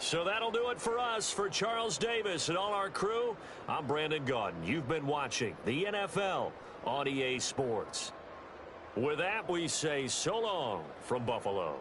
So that'll do it for us. For Charles Davis and all our crew, I'm Brandon Gaudin. You've been watching the NFL on EA Sports. With that, we say so long from Buffalo.